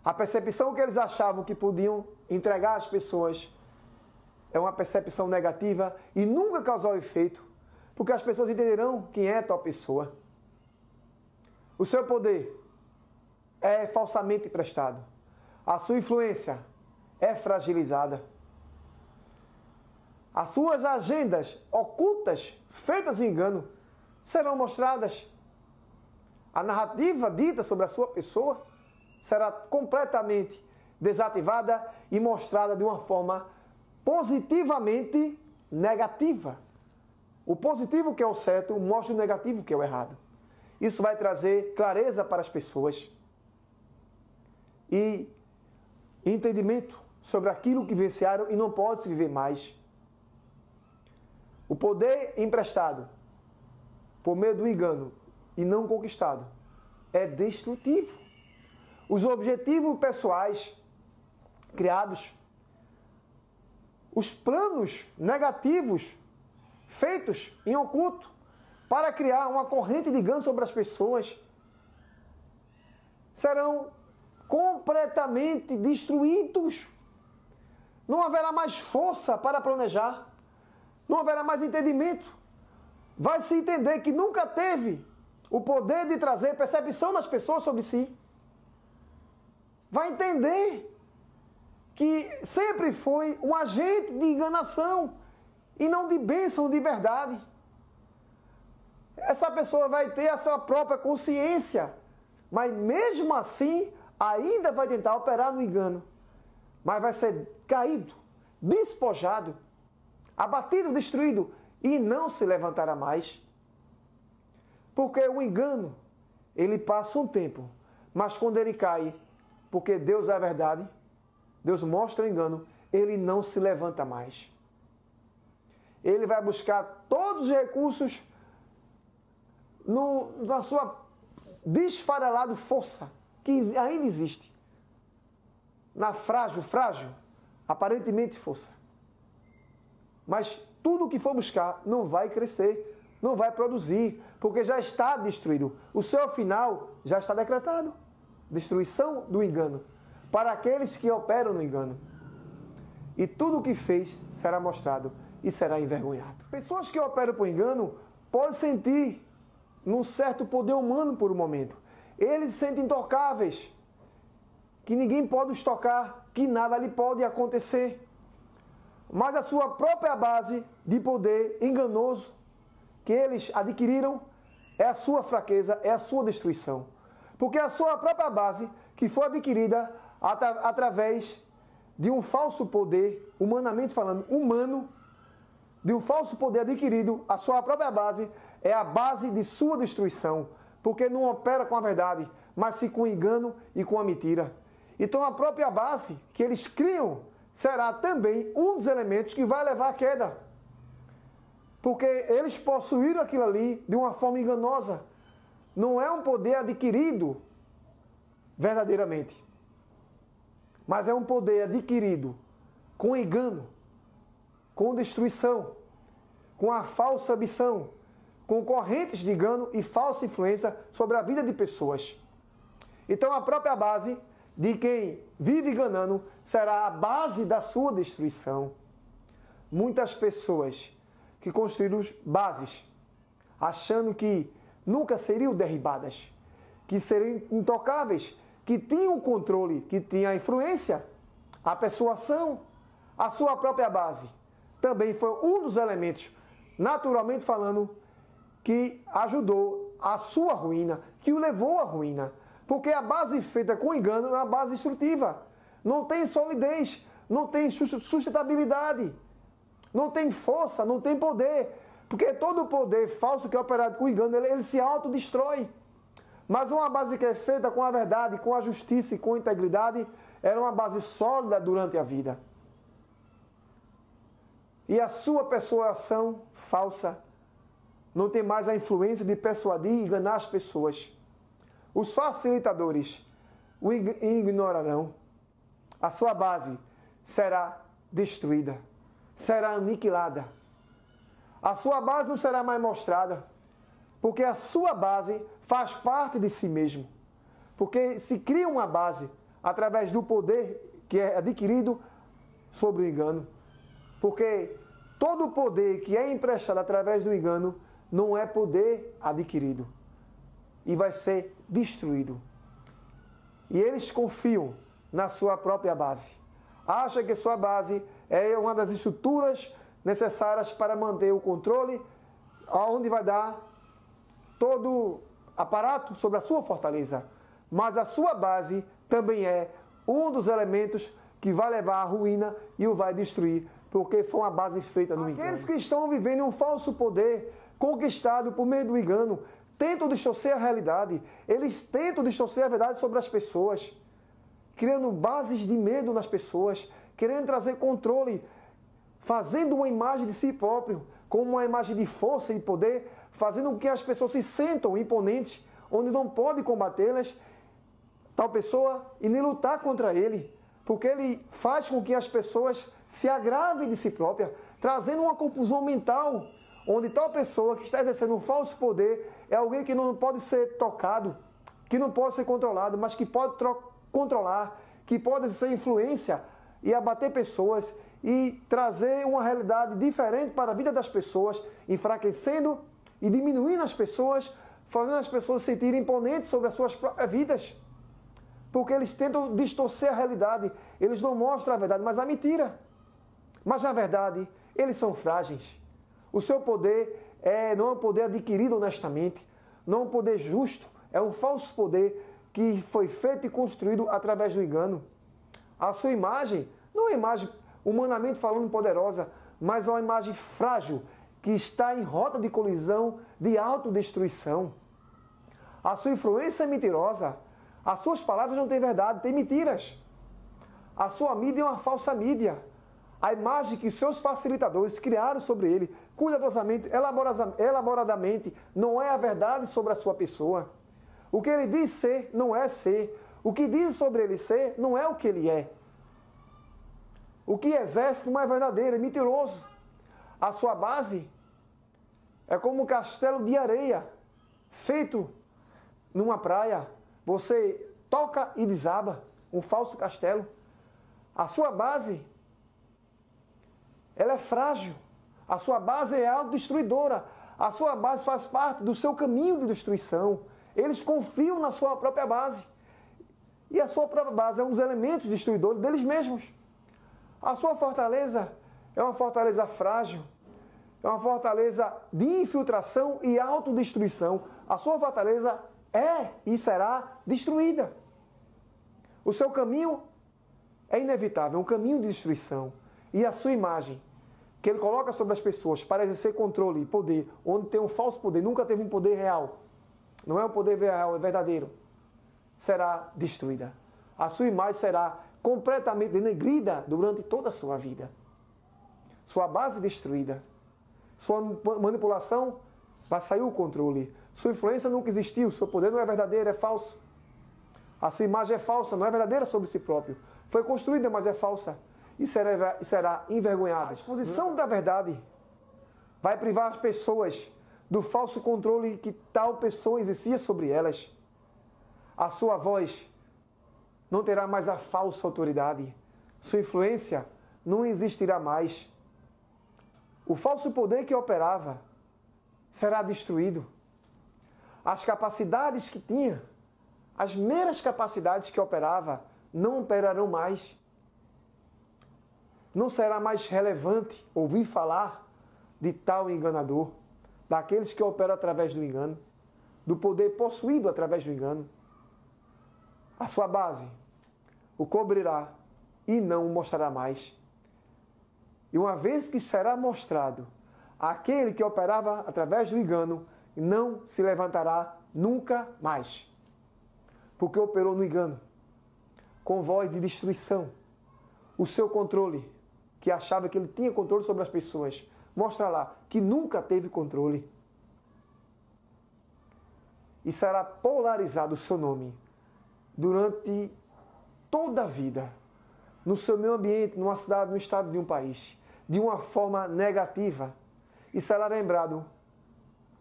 A percepção que eles achavam que podiam entregar às pessoas é uma percepção negativa e nunca causou efeito, porque as pessoas entenderão quem é tal pessoa. O seu poder é falsamente emprestado. A sua influência é fragilizada. As suas agendas ocultas, feitas em engano, serão mostradas. A narrativa dita sobre a sua pessoa será completamente desativada e mostrada de uma forma positivamente negativa. O positivo, que é o certo, mostra o negativo, que é o errado. Isso vai trazer clareza para as pessoas e entendimento sobre aquilo que vivenciaram e não pode se viver mais. O poder emprestado por meio do engano e não conquistado é destrutivo. Os objetivos pessoais criados, os planos negativos feitos em oculto para criar uma corrente de engano sobre as pessoas serão completamente destruídos. Não haverá mais força para planejar. Não haverá mais entendimento. Vai se entender que nunca teve o poder de trazer percepção nas pessoas sobre si. Vai entender que sempre foi um agente de enganação e não de bênção de verdade. Essa pessoa vai ter a sua própria consciência, mas mesmo assim ainda vai tentar operar no engano. Mas vai ser caído, despojado, abatido, destruído e não se levantará mais. Porque o engano, ele passa um tempo, mas quando ele cai, porque Deus é a verdade, Deus mostra o engano, ele não se levanta mais. Ele vai buscar todos os recursos na sua desfarelada força, que ainda existe. Na frágil, aparentemente força. Mas tudo que for buscar não vai crescer, não vai produzir, porque já está destruído. O seu final já está decretado. Destruição do engano, para aqueles que operam no engano. E tudo o que fez será mostrado e será envergonhado. Pessoas que operam por engano podem sentir um certo poder humano por um momento. Eles se sentem intocáveis, que ninguém pode os tocar, que nada lhe pode acontecer. Mas a sua própria base de poder enganoso que eles adquiriram é a sua fraqueza, é a sua destruição. Porque a sua própria base, que foi adquirida através de um falso poder, humanamente falando, humano, de um falso poder adquirido, a sua própria base é a base de sua destruição. Porque não opera com a verdade, mas sim com o engano e com a mentira. Então a própria base que eles criam será também um dos elementos que vai levar à queda. Porque eles possuíram aquilo ali de uma forma enganosa. Não é um poder adquirido verdadeiramente. Mas é um poder adquirido com engano, com destruição, com a falsa ambição, com correntes de engano e falsa influência sobre a vida de pessoas. Então a própria base de quem vive enganando será a base da sua destruição. muitas pessoas que construíram bases, achando que nunca seriam derribadas, que seriam intocáveis, que tinham o controle, que tinham a influência, a persuasão, a sua própria base. Também foi um dos elementos, naturalmente falando, que ajudou a sua ruína, que o levou à ruína. Porque a base feita com engano é uma base destrutiva. Não tem solidez, não tem sustentabilidade, não tem força, não tem poder. Porque todo o poder falso que é operado com engano, ele se autodestrói. Mas uma base que é feita com a verdade, com a justiça e com a integridade, era uma base sólida durante a vida. E a sua persuasão falsa não tem mais a influência de persuadir e enganar as pessoas. Os facilitadores o ignorarão. A sua base será destruída, será aniquilada. A sua base não será mais mostrada, porque a sua base faz parte de si mesmo. Porque se cria uma base através do poder que é adquirido sobre o engano. Porque todo o poder que é emprestado através do engano não é poder adquirido e vai ser destruído. E eles confiam na sua própria base. Acham que sua base é uma das estruturas necessárias para manter o controle, onde vai dar todo o aparato sobre a sua fortaleza. Mas a sua base também é um dos elementos que vai levar à ruína e o vai destruir, porque foi uma base feita no engano. Aqueles que estão vivendo um falso poder, conquistado por meio do engano, tentam distorcer a realidade. Eles tentam distorcer a verdade sobre as pessoas, criando bases de medo nas pessoas, querendo trazer controle, fazendo uma imagem de si próprio, como uma imagem de força e poder, fazendo com que as pessoas se sentam imponentes, onde não pode combatê-las, tal pessoa, e nem lutar contra ele, porque ele faz com que as pessoas se agravem de si própria, trazendo uma confusão mental, onde tal pessoa que está exercendo um falso poder é alguém que não pode ser tocado, que não pode ser controlado, mas que pode controlar, que pode ser influência e abater pessoas e trazer uma realidade diferente para a vida das pessoas, enfraquecendo e diminuindo as pessoas, fazendo as pessoas se sentirem imponentes sobre as suas próprias vidas. Porque eles tentam distorcer a realidade, eles não mostram a verdade, mas a mentira. Mas na verdade, eles são frágeis. O seu poder não é um poder adquirido honestamente, não é um poder justo, é um falso poder que foi feito e construído através do engano. A sua imagem não é uma imagem humanamente falando poderosa, mas é uma imagem frágil que está em rota de colisão de autodestruição. A sua influência é mentirosa, as suas palavras não têm verdade, têm mentiras. A sua mídia é uma falsa mídia. A imagem que seus facilitadores criaram sobre ele, cuidadosamente, elaboradamente, não é a verdade sobre a sua pessoa. O que ele diz ser, não é ser. O que diz sobre ele ser, não é o que ele é. O que exerce não é verdadeiro, é mentiroso. A sua base é como um castelo de areia, feito numa praia. Você toca e desaba, um falso castelo. A sua base, ela é frágil. A sua base é autodestruidora. A sua base faz parte do seu caminho de destruição. Eles confiam na sua própria base. E a sua própria base é um dos elementos destruidores deles mesmos. A sua fortaleza é uma fortaleza frágil. É uma fortaleza de infiltração e autodestruição. A sua fortaleza é e será destruída. O seu caminho é inevitável, é um caminho de destruição. E a sua imagem, que ele coloca sobre as pessoas para exercer controle e poder, onde tem um falso poder, nunca teve um poder real, não é um poder real, é verdadeiro, será destruída. A sua imagem será completamente denegrida durante toda a sua vida. Sua base destruída. Sua manipulação vai sair o controle. Sua influência nunca existiu, seu poder não é verdadeiro, é falso. A sua imagem é falsa, não é verdadeira sobre si próprio. Foi construída, mas é falsa. E será envergonhada. A exposição da verdade vai privar as pessoas do falso controle que tal pessoa exercia sobre elas. A sua voz não terá mais a falsa autoridade. Sua influência não existirá mais. O falso poder que operava será destruído. As capacidades que tinha, as meras capacidades que operava, não operarão mais. Não será mais relevante ouvir falar de tal enganador, daqueles que operam através do engano, do poder possuído através do engano. A sua base o cobrirá e não o mostrará mais. E uma vez que será mostrado, aquele que operava através do engano não se levantará nunca mais. Porque operou no engano, com voz de destruição. O seu controle, que achava que ele tinha controle sobre as pessoas, mostra lá que nunca teve controle. E será polarizado o seu nome durante toda a vida, no seu meio ambiente, numa cidade, no estado de um país, de uma forma negativa. E será lembrado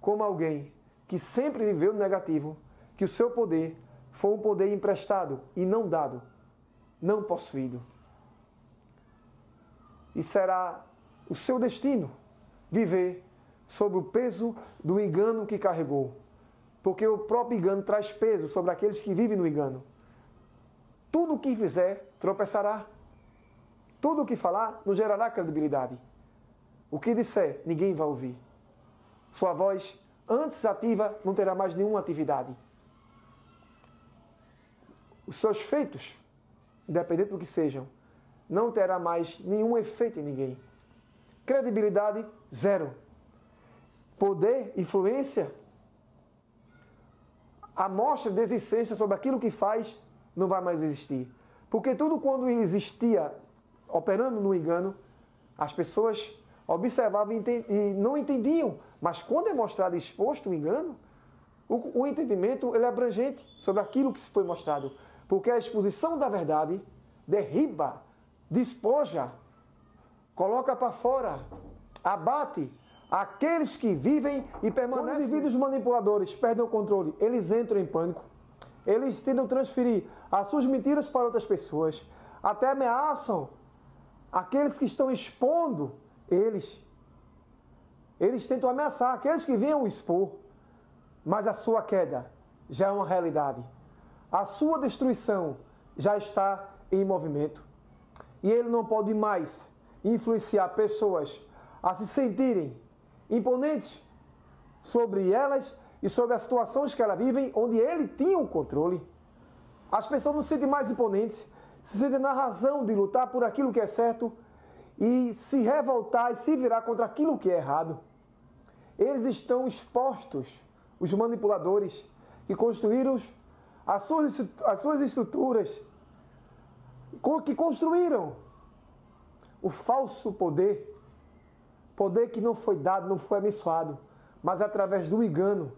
como alguém que sempre viveu no negativo, que o seu poder foi um poder emprestado e não dado, não possuído. E será o seu destino viver sob o peso do engano que carregou. Porque o próprio engano traz peso sobre aqueles que vivem no engano. Tudo o que fizer tropeçará. Tudo o que falar não gerará credibilidade. O que disser, ninguém vai ouvir. Sua voz, antes ativa, não terá mais nenhuma atividade. Os seus feitos, independente do que sejam, não terá mais nenhum efeito em ninguém. Credibilidade, zero. Poder, influência, a mostra de existência sobre aquilo que faz, não vai mais existir. Porque tudo quando existia, operando no engano, as pessoas observavam e não entendiam. Mas quando é mostrado e exposto o engano, o entendimento ele é abrangente sobre aquilo que se foi mostrado. Porque a exposição da verdade derriba, despoja, coloca para fora, abate aqueles que vivem e permanecem. Quando indivíduos manipuladores perdem o controle, eles entram em pânico. Eles tentam transferir as suas mentiras para outras pessoas. Até ameaçam aqueles que estão expondo eles. Eles tentam ameaçar aqueles que venham expor. Mas a sua queda já é uma realidade. A sua destruição já está em movimento. E ele não pode mais influenciar pessoas a se sentirem imponentes sobre elas e sobre as situações que elas vivem, onde ele tinha o controle. As pessoas não se sentem mais imponentes, se sentem na razão de lutar por aquilo que é certo e se revoltar e se virar contra aquilo que é errado. Eles estão expostos, os manipuladores, que construíram as suas estruturas, que construíram o falso poder, poder que não foi dado, não foi abençoado, mas através do engano.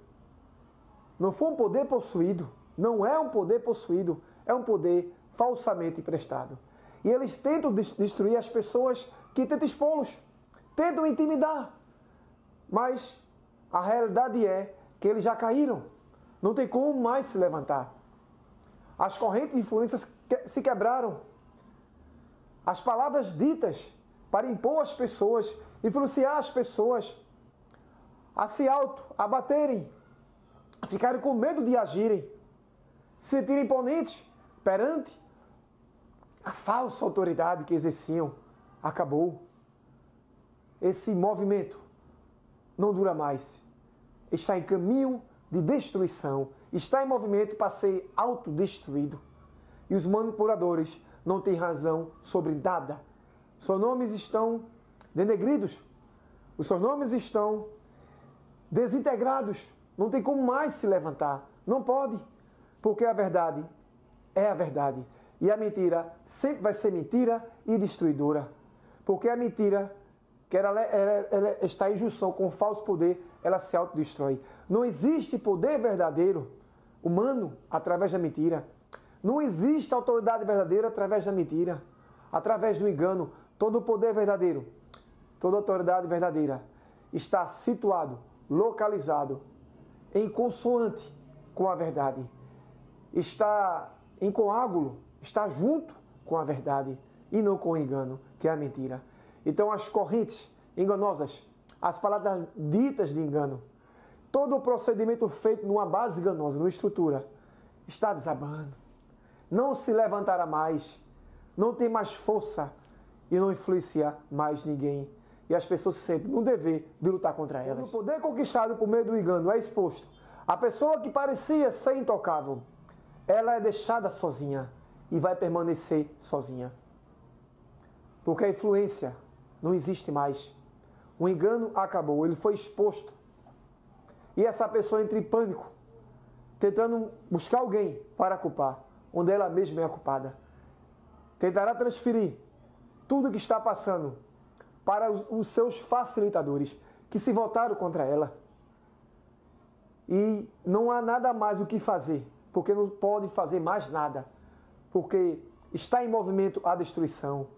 Não foi um poder possuído, não é um poder possuído, é um poder falsamente emprestado. E eles tentam destruir as pessoas que tentam expô-los, tentam intimidar. Mas a realidade é que eles já caíram, não tem como mais se levantar. As correntes de influências se quebraram. As palavras ditas para impor as pessoas, influenciar as pessoas a se abaterem, a ficarem com medo de agirem, se sentirem imponentes perante a falsa autoridade que exerciam. Acabou. Esse movimento não dura mais. Está em caminho de destruição. Está em movimento para ser autodestruído. E os manipuladores não têm razão sobre nada. Seus nomes estão denegridos. Os seus nomes estão desintegrados. Não tem como mais se levantar. Não pode. Porque a verdade é a verdade. E a mentira sempre vai ser mentira e destruidora. Porque a mentira, que ela está em junção com o falso poder, ela se autodestrói. Não existe poder verdadeiro humano através da mentira. Não existe autoridade verdadeira através da mentira. Através do engano. Todo o poder verdadeiro, toda autoridade verdadeira está situado, localizado, em consoante com a verdade. Está em coágulo, está junto com a verdade e não com o engano, que é a mentira. Então as correntes enganosas, as palavras ditas de engano, todo o procedimento feito numa base enganosa, numa estrutura, está desabando. Não se levantará mais, não tem mais força e não influencia mais ninguém. E as pessoas se sentem no dever de lutar contra elas. Quando o poder conquistado por meio do engano é exposto, a pessoa que parecia ser intocável, ela é deixada sozinha e vai permanecer sozinha. Porque a influência não existe mais. O engano acabou, ele foi exposto. E essa pessoa entra em pânico, tentando buscar alguém para culpar, onde ela mesma é a culpada. Tentará transferir tudo o que está passando para os seus facilitadores, que se voltaram contra ela. E não há nada mais o que fazer, porque não pode fazer mais nada, porque está em movimento a destruição.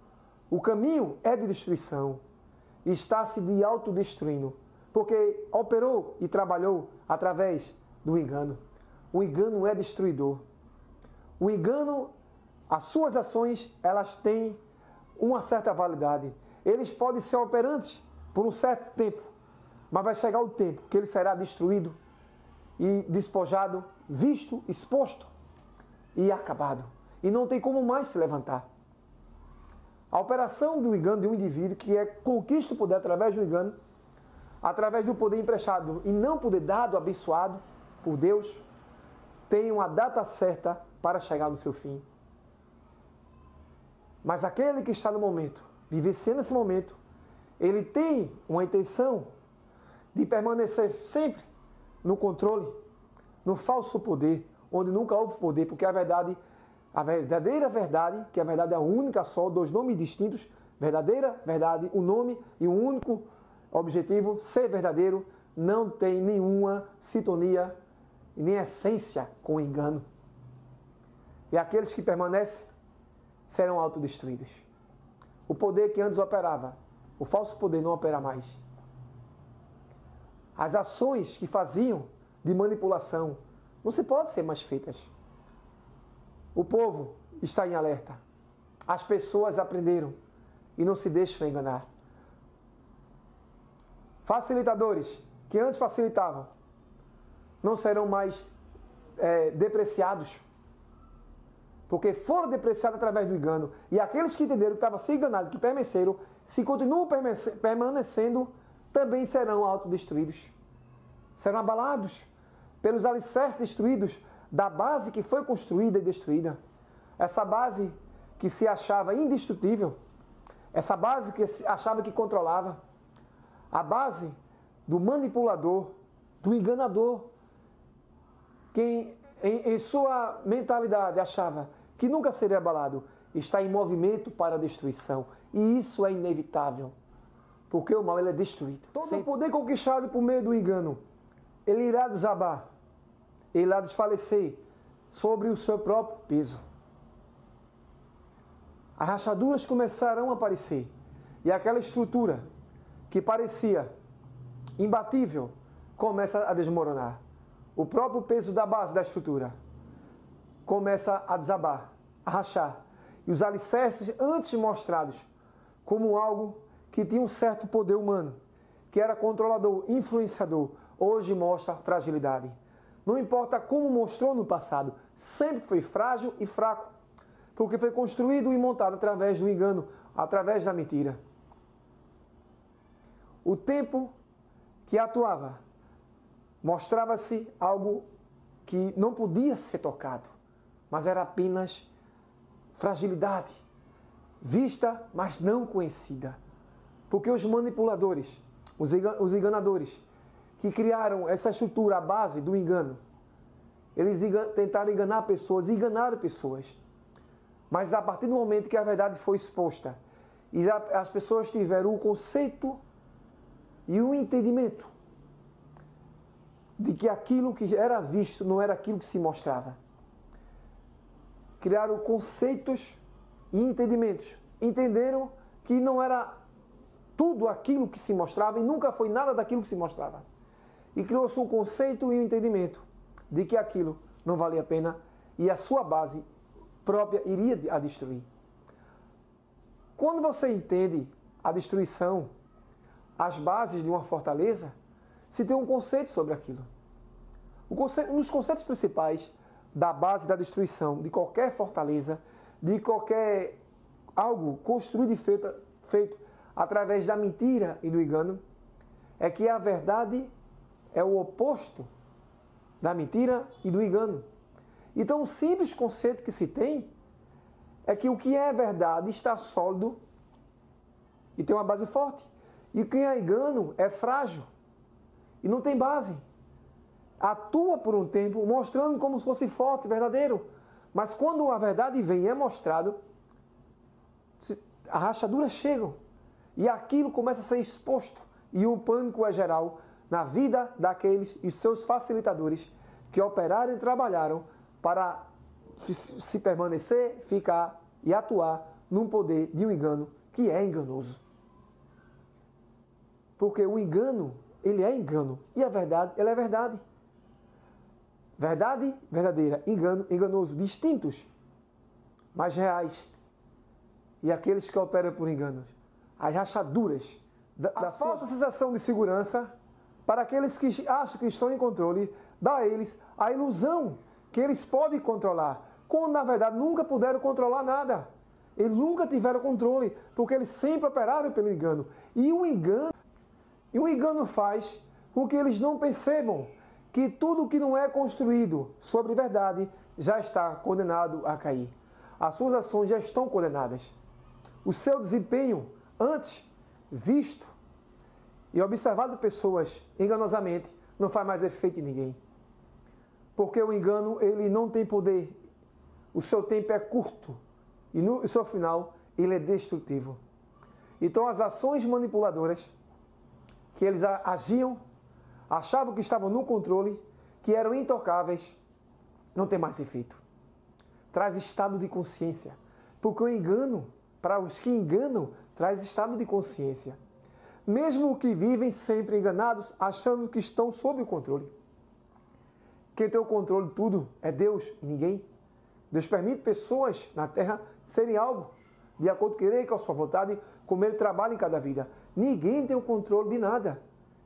O caminho é de destruição, e está se de autodestruindo, porque operou e trabalhou através do engano. O engano é destruidor. O engano, as suas ações, elas têm uma certa validade. Eles podem ser operantes por um certo tempo, mas vai chegar o tempo que ele será destruído e despojado, visto, exposto e acabado. E não tem como mais se levantar. A operação do engano de um indivíduo que conquista o poder através do engano, através do poder emprestado e não poder dado, abençoado por Deus, tem uma data certa para chegar no seu fim. Mas aquele que está no momento, vivenciando esse momento, ele tem uma intenção de permanecer sempre no controle, no falso poder, onde nunca houve poder, porque a verdadeira verdade, que a verdade é a única só, dois nomes distintos, verdadeira verdade, o nome e o único objetivo, ser verdadeiro, não tem nenhuma sintonia e nem essência com o engano. E aqueles que permanecem serão autodestruídos. O poder que antes operava, o falso poder não opera mais. As ações que faziam de manipulação não se podem ser mais feitas. O povo está em alerta. As pessoas aprenderam e não se deixam enganar. Facilitadores que antes facilitavam não serão mais depreciados, porque foram depreciados através do engano. E aqueles que entenderam que estavam se enganando, que permaneceram, se continuam permanecendo, também serão autodestruídos. Serão abalados pelos alicerces destruídos da base que foi construída e destruída. Essa base que se achava indestrutível, essa base que se achava que controlava, a base do manipulador, do enganador, que em sua mentalidade achava que nunca seria abalado, está em movimento para a destruição. E isso é inevitável, porque o mal ele é destruído. Todo o poder conquistado por meio do engano, ele irá desabar, ele irá desfalecer sobre o seu próprio peso. As rachaduras começarão a aparecer, e aquela estrutura que parecia imbatível começa a desmoronar. O próprio peso da base da estrutura começa a desabar, a rachar. E os alicerces antes mostrados como algo que tinha um certo poder humano, que era controlador, influenciador, hoje mostra fragilidade. Não importa como mostrou no passado, sempre foi frágil e fraco, porque foi construído e montado através do engano, através da mentira. O tempo que atuava mostrava-se algo que não podia ser tocado, mas era apenas fragilidade, vista, mas não conhecida. Porque os manipuladores, os enganadores, que criaram essa estrutura, a base do engano, eles tentaram enganar pessoas, enganaram pessoas. Mas a partir do momento que a verdade foi exposta, e as pessoas tiveram o conceito e o entendimento de que aquilo que era visto não era aquilo que se mostrava. Criaram conceitos e entendimentos. Entenderam que não era tudo aquilo que se mostrava e nunca foi nada daquilo que se mostrava. E criou-se um conceito e um entendimento de que aquilo não valia a pena e a sua base própria iria a destruir. Quando você entende a destruição, as bases de uma fortaleza, se tem um conceito sobre aquilo. Um dos conceitos principais da base da destruição de qualquer fortaleza, de qualquer algo construído e feito através da mentira e do engano, é que a verdade é o oposto da mentira e do engano. Então, o simples conceito que se tem é que o que é verdade está sólido e tem uma base forte. E o que é engano é frágil e não tem base. Atua por um tempo mostrando como se fosse forte, verdadeiro. Mas quando a verdade vem e é mostrado, as rachaduras chegam. E aquilo começa a ser exposto. E o pânico é geral na vida daqueles e seus facilitadores que operaram e trabalharam para se permanecer, ficar e atuar num poder de um engano que é enganoso. Porque o engano, ele é engano. E a verdade, ela é verdade. Verdade, verdadeira. Engano, enganoso. Distintos, mas reais. E aqueles que operam por enganos. As rachaduras da falsa sensação de segurança para aqueles que acham que estão em controle, dá a eles a ilusão que eles podem controlar, quando na verdade nunca puderam controlar nada. Eles nunca tiveram controle, porque eles sempre operaram pelo engano. E o engano faz com que eles não percebam que tudo que não é construído sobre verdade já está condenado a cair. As suas ações já estão condenadas. O seu desempenho, antes visto e observado por pessoas enganosamente, não faz mais efeito em ninguém. Porque o engano, ele não tem poder. O seu tempo é curto. E no seu final, ele é destrutivo. Então, as ações manipuladoras que eles agiam, achavam que estavam no controle, que eram intocáveis, não tem mais efeito. Traz estado de consciência. Porque o engano, para os que enganam, traz estado de consciência. Mesmo que vivem sempre enganados, achando que estão sob o controle. Quem tem o controle de tudo é Deus e ninguém. Deus permite pessoas na terra serem algo, de acordo com querer, com a sua vontade, como Ele trabalha em cada vida. Ninguém tem o controle de nada.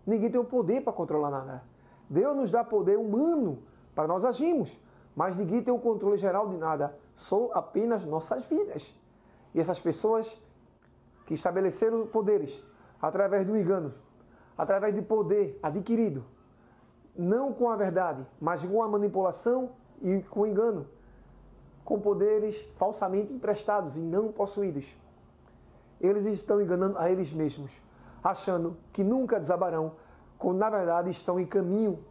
Ninguém tem o poder para controlar nada. Deus nos dá poder humano para nós agirmos, mas ninguém tem o controle geral de nada. São apenas nossas vidas. E essas pessoas que estabeleceram poderes através do engano, através de poder adquirido, não com a verdade, mas com a manipulação e com o engano, com poderes falsamente emprestados e não possuídos. Eles estão enganando a eles mesmos, achando que nunca desabarão, quando na verdade estão em caminho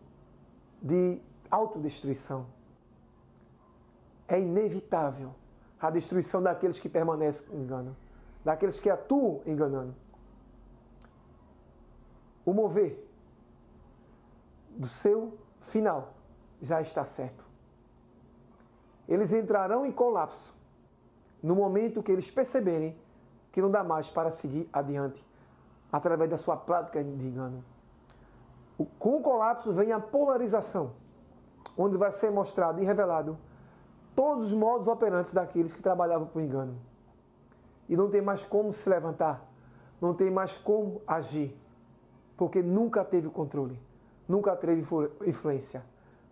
de autodestruição. É inevitável a destruição daqueles que permanecem com engano, daqueles que atuam enganando. O mover do seu final já está certo. Eles entrarão em colapso no momento que eles perceberem que não dá mais para seguir adiante através da sua prática de engano. Com o colapso vem a polarização, onde vai ser mostrado e revelado todos os modos operantes daqueles que trabalhavam com engano. E não tem mais como se levantar, não tem mais como agir, porque nunca teve controle, nunca teve influência,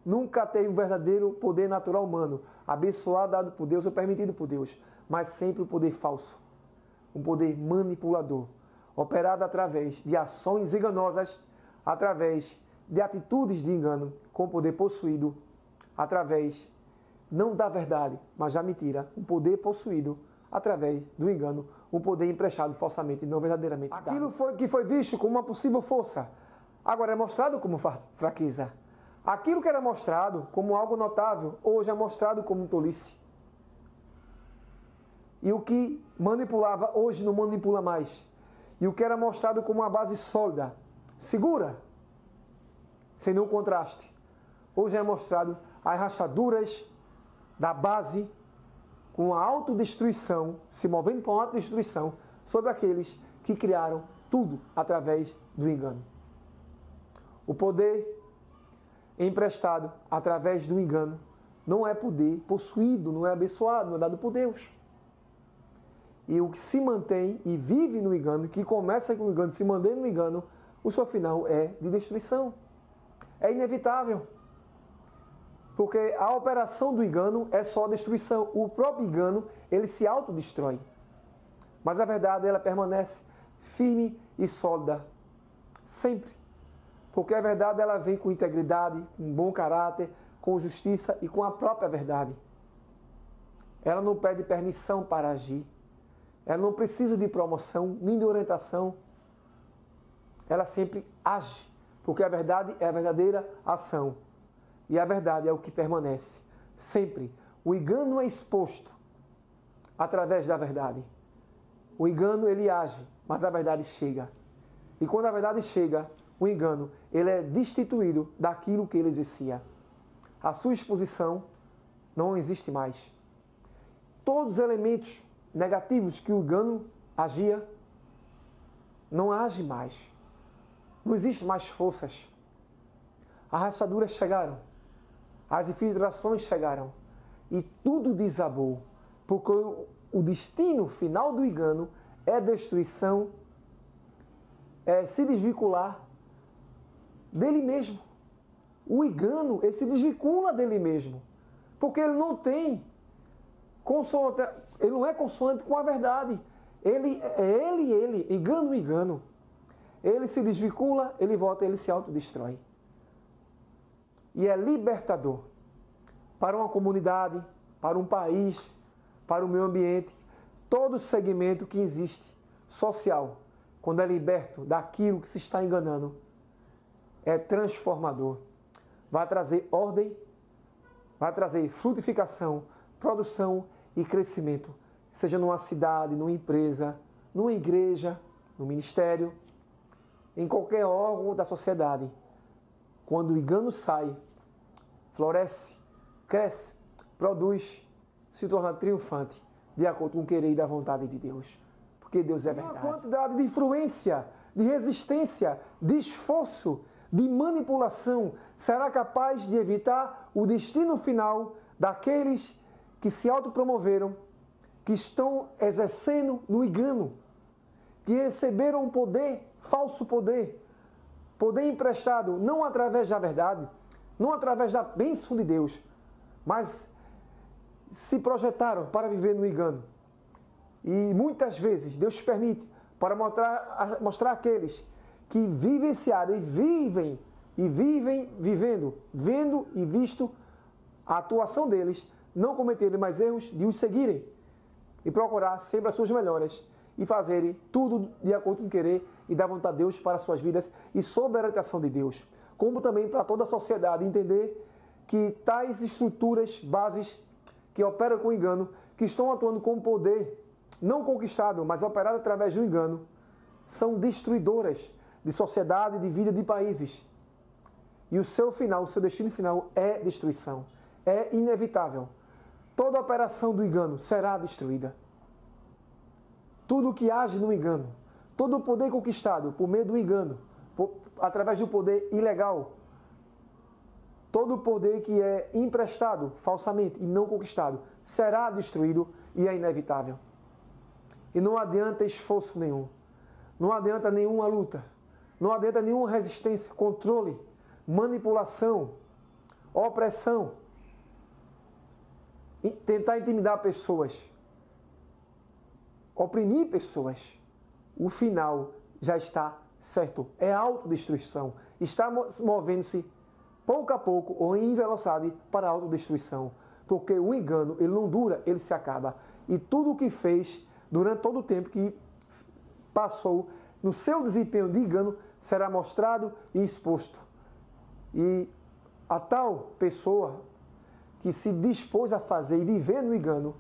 nunca teve o verdadeiro poder natural humano, abençoado, dado por Deus ou permitido por Deus, mas sempre o poder falso, um poder manipulador, operado através de ações enganosas, através de atitudes de engano, com poder possuído, através não da verdade, mas da mentira, um poder possuído através do engano, um poder emprestado falsamente e não verdadeiramente dado. Aquilo que foi visto como uma possível força, agora é mostrado como fraqueza. Aquilo que era mostrado como algo notável, hoje é mostrado como tolice. E o que manipulava, hoje não manipula mais. E o que era mostrado como uma base sólida, segura, sem nenhum contraste, hoje é mostrado as rachaduras da base com a autodestruição, se movendo para uma autodestruição sobre aqueles que criaram tudo através do engano. O poder emprestado através do engano não é poder possuído, não é abençoado, não é dado por Deus. E o que se mantém e vive no engano, que começa com o engano, se mantém no engano, o seu final é de destruição. É inevitável. Porque a operação do engano é só destruição. O próprio engano, ele se autodestrói. Mas a verdade, ela permanece firme e sólida. Sempre. Porque a verdade, ela vem com integridade, com bom caráter, com justiça e com a própria verdade. Ela não pede permissão para agir. Ela não precisa de promoção, nem de orientação. Ela sempre age. Porque a verdade é a verdadeira ação. E a verdade é o que permanece. Sempre. O engano é exposto através da verdade. O engano, ele age, mas a verdade chega. E quando a verdade chega, o engano, ele é destituído daquilo que ele exercia. A sua exposição não existe mais. Todos os elementos negativos que o engano agia, não age mais. Não existe mais forças. As rachaduras chegaram. As infiltrações chegaram. E tudo desabou. Porque o destino final do engano é destruição, é se desvincular dele mesmo. O engano, ele se desvincula dele mesmo. Porque ele não tem consoante, ele não é consoante com a verdade. Ele, engano. Ele se desvincula, ele volta, ele se autodestrói. E é libertador para uma comunidade, para um país, para o meio ambiente, todo segmento que existe, social, quando é liberto daquilo que se está enganando, é transformador. Vai trazer ordem, vai trazer frutificação, produção e crescimento, seja numa cidade, numa empresa, numa igreja, no ministério, em qualquer órgão da sociedade. Quando o engano sai, floresce, cresce, produz, se torna triunfante, de acordo com o querer e da vontade de Deus. Porque Deus é verdade. Uma quantidade de influência, de resistência, de esforço, de manipulação, será capaz de evitar o destino final daqueles que se autopromoveram, que estão exercendo no engano, que receberam poder, falso poder, poder emprestado, não através da verdade, não através da bênção de Deus, mas se projetaram para viver no engano. E muitas vezes Deus permite para mostrar aqueles que vivenciaram vivendo, vendo e visto a atuação deles, não cometerem mais erros, de os seguirem e procurar sempre as suas melhoras e fazerem tudo de acordo com o querer e da vontade de Deus para as suas vidas e sob a orientação de Deus. Como também para toda a sociedade entender que tais estruturas, bases que operam com engano, que estão atuando com poder não conquistado, mas operado através do engano, são destruidoras de sociedade, de vida, de países. E o seu final, o seu destino final é destruição. É inevitável. Toda operação do engano será destruída. Tudo que age no engano, todo o poder conquistado por meio do engano, através do poder ilegal, todo o poder que é emprestado falsamente e não conquistado, será destruído e é inevitável. E não adianta esforço nenhum. Não adianta nenhuma luta. Não adianta nenhuma resistência, controle, manipulação, opressão. Tentar intimidar pessoas. Oprimir pessoas. O final já está certo. É autodestruição. Está movendo-se pouco a pouco ou em velocidade para a autodestruição. Porque o engano, ele não dura, ele se acaba. E tudo o que fez durante todo o tempo que passou no seu desempenho de engano será mostrado e exposto. E a tal pessoa que se dispôs a fazer e viver no engano,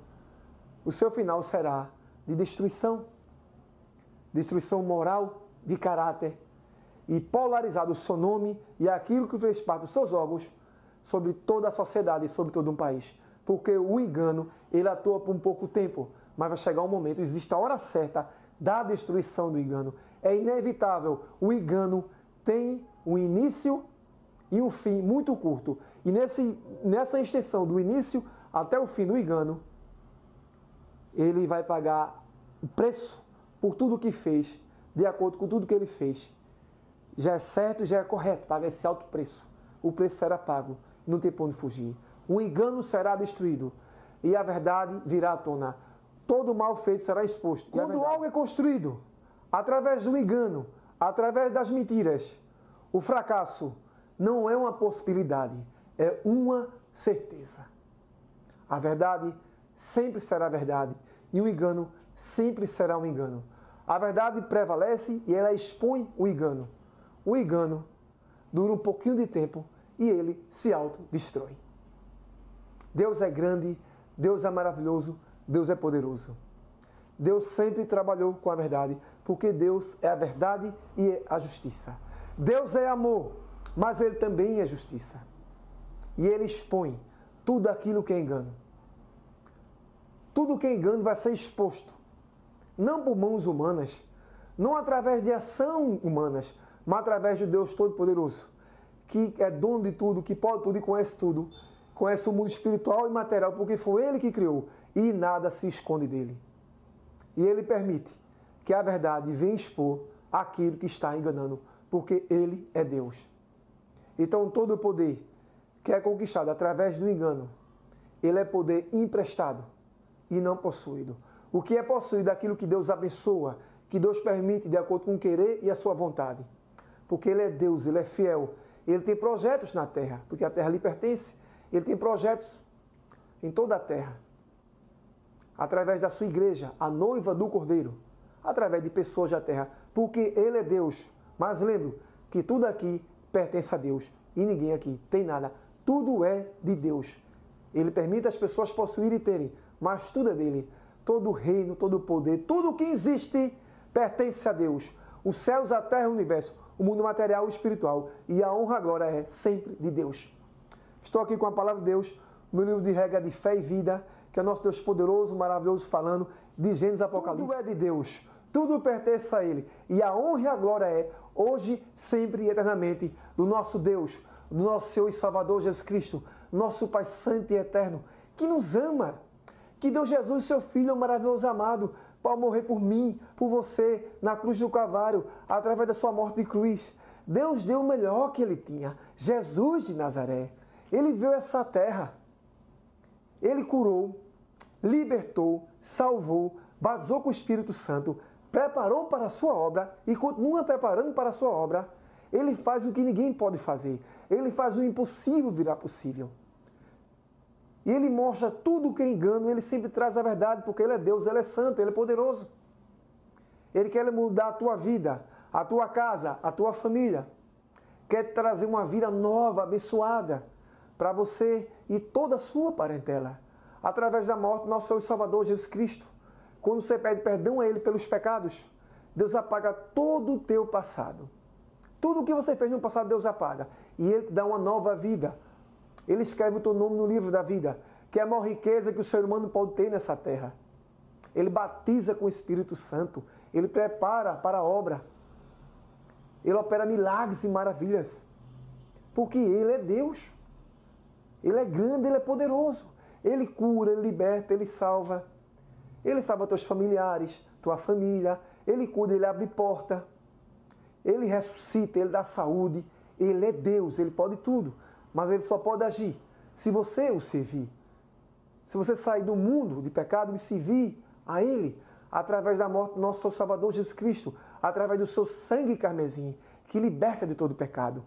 o seu final será de destruição. Destruição moral, de caráter, e polarizado o seu nome e aquilo que fez parte dos seus órgãos sobre toda a sociedade e sobre todo um país. Porque o engano, ele atua por um pouco tempo, mas vai chegar um momento, existe a hora certa da destruição do engano. É inevitável. O engano tem um início e um fim muito curto. E nessa extensão do início até o fim do engano, ele vai pagar o preço por tudo que fez, de acordo com tudo que ele fez, já é certo, já é correto pagar esse alto preço. O preço será pago, não tem para onde fugir. O engano será destruído e a verdade virá à tona. Todo mal feito será exposto. Quando algo é construído através do engano, através das mentiras, o fracasso não é uma possibilidade, é uma certeza. A verdade sempre será verdade e o engano sempre será um engano. A verdade prevalece e ela expõe o engano. O engano dura um pouquinho de tempo e ele se autodestrói. Deus é grande, Deus é maravilhoso, Deus é poderoso. Deus sempre trabalhou com a verdade, porque Deus é a verdade e é a justiça. Deus é amor, mas Ele também é justiça. E Ele expõe tudo aquilo que é engano. Tudo que é engano vai ser exposto, não por mãos humanas, não através de ação humanas, mas através de Deus Todo-Poderoso, que é dono de tudo, que pode tudo e conhece o mundo espiritual e material, porque foi Ele que criou, e nada se esconde dele. E Ele permite que a verdade venha expor aquilo que está enganando, porque Ele é Deus. Então todo o poder que é conquistado através do engano, ele é poder emprestado e não possuído. O que é possuído é aquilo que Deus abençoa, que Deus permite de acordo com o querer e a sua vontade. Porque Ele é Deus, Ele é fiel. Ele tem projetos na terra, porque a terra lhe pertence. Ele tem projetos em toda a terra. Através da sua igreja, a noiva do Cordeiro. Através de pessoas da terra. Porque Ele é Deus. Mas lembro que tudo aqui pertence a Deus. E ninguém aqui tem nada. Tudo é de Deus. Ele permite as pessoas possuírem e terem. Mas tudo é dele. Todo o reino, todo o poder, tudo que existe pertence a Deus. Os céus, a terra e o universo, o mundo material e espiritual. E a honra agora é sempre de Deus. Estou aqui com a palavra de Deus, no livro de regra de fé e vida, que é o nosso Deus poderoso, maravilhoso, falando de Gênesis Apocalipse. Tudo é de Deus, tudo pertence a Ele. E a honra e a glória é, hoje, sempre e eternamente, do nosso Deus, do nosso Senhor e Salvador Jesus Cristo, nosso Pai Santo e Eterno, que nos ama, que deu Jesus, seu Filho maravilhoso amado, para morrer por mim, por você, na cruz do Calvário, através da sua morte de cruz. Deus deu o melhor que Ele tinha, Jesus de Nazaré. Ele veio a essa terra. Ele curou, libertou, salvou, batizou com o Espírito Santo, preparou para a sua obra e continua preparando para a sua obra. Ele faz o que ninguém pode fazer. Ele faz o impossível virar possível. E Ele mostra tudo o que é engano, Ele sempre traz a verdade, porque Ele é Deus, Ele é santo, Ele é poderoso. Ele quer mudar a tua vida, a tua casa, a tua família. Quer trazer uma vida nova, abençoada, para você e toda a sua parentela. Através da morte do nosso Senhor e Salvador Jesus Cristo. Quando você pede perdão a Ele pelos pecados, Deus apaga todo o teu passado. Tudo o que você fez no passado, Deus apaga. E Ele te dá uma nova vida. Ele escreve o teu nome no livro da vida, que é a maior riqueza que o ser humano pode ter nessa terra. Ele batiza com o Espírito Santo. Ele prepara para a obra. Ele opera milagres e maravilhas. Porque Ele é Deus. Ele é grande, Ele é poderoso. Ele cura, Ele liberta, Ele salva. Ele salva teus familiares, tua família. Ele cuida, Ele abre porta. Ele ressuscita, Ele dá saúde. Ele é Deus, Ele pode tudo. Mas Ele só pode agir se você o servir. Se você sair do mundo de pecado e servir a Ele, através da morte do nosso Salvador Jesus Cristo, através do seu sangue carmesim, que liberta de todo pecado.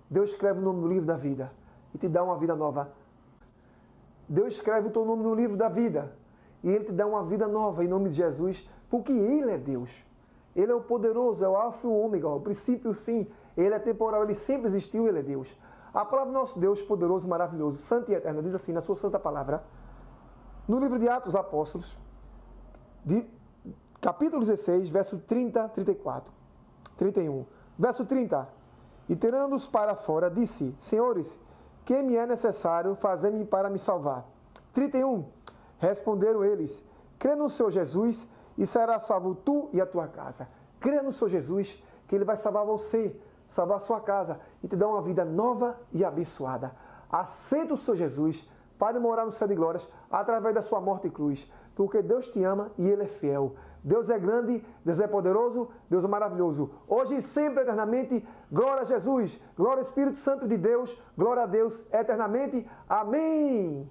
Deus escreve o nome no livro da vida e te dá uma vida nova. Deus escreve o teu nome no livro da vida e Ele te dá uma vida nova em nome de Jesus, porque Ele é Deus. Ele é o poderoso, é o alfa e o ômega, o princípio e o fim. Ele é temporal, Ele sempre existiu, Ele é Deus. A palavra do nosso Deus, poderoso, maravilhoso, santo e eterno, diz assim na sua santa palavra, no livro de Atos Apóstolos, capítulo 16, verso 30, 34, 31. Verso 30. E tirando-os para fora, disse, Senhores, que me é necessário fazer-me para me salvar? 31. Responderam eles, crê no Senhor Jesus e será salvo tu e a tua casa. Crê no Senhor Jesus, que Ele vai salvar você, salvar a sua casa e te dar uma vida nova e abençoada. Aceita o Senhor Jesus para morar no céu de glórias através da sua morte e cruz, porque Deus te ama e Ele é fiel. Deus é grande, Deus é poderoso, Deus é maravilhoso. Hoje e sempre, eternamente, glória a Jesus, glória ao Espírito Santo de Deus, glória a Deus eternamente. Amém.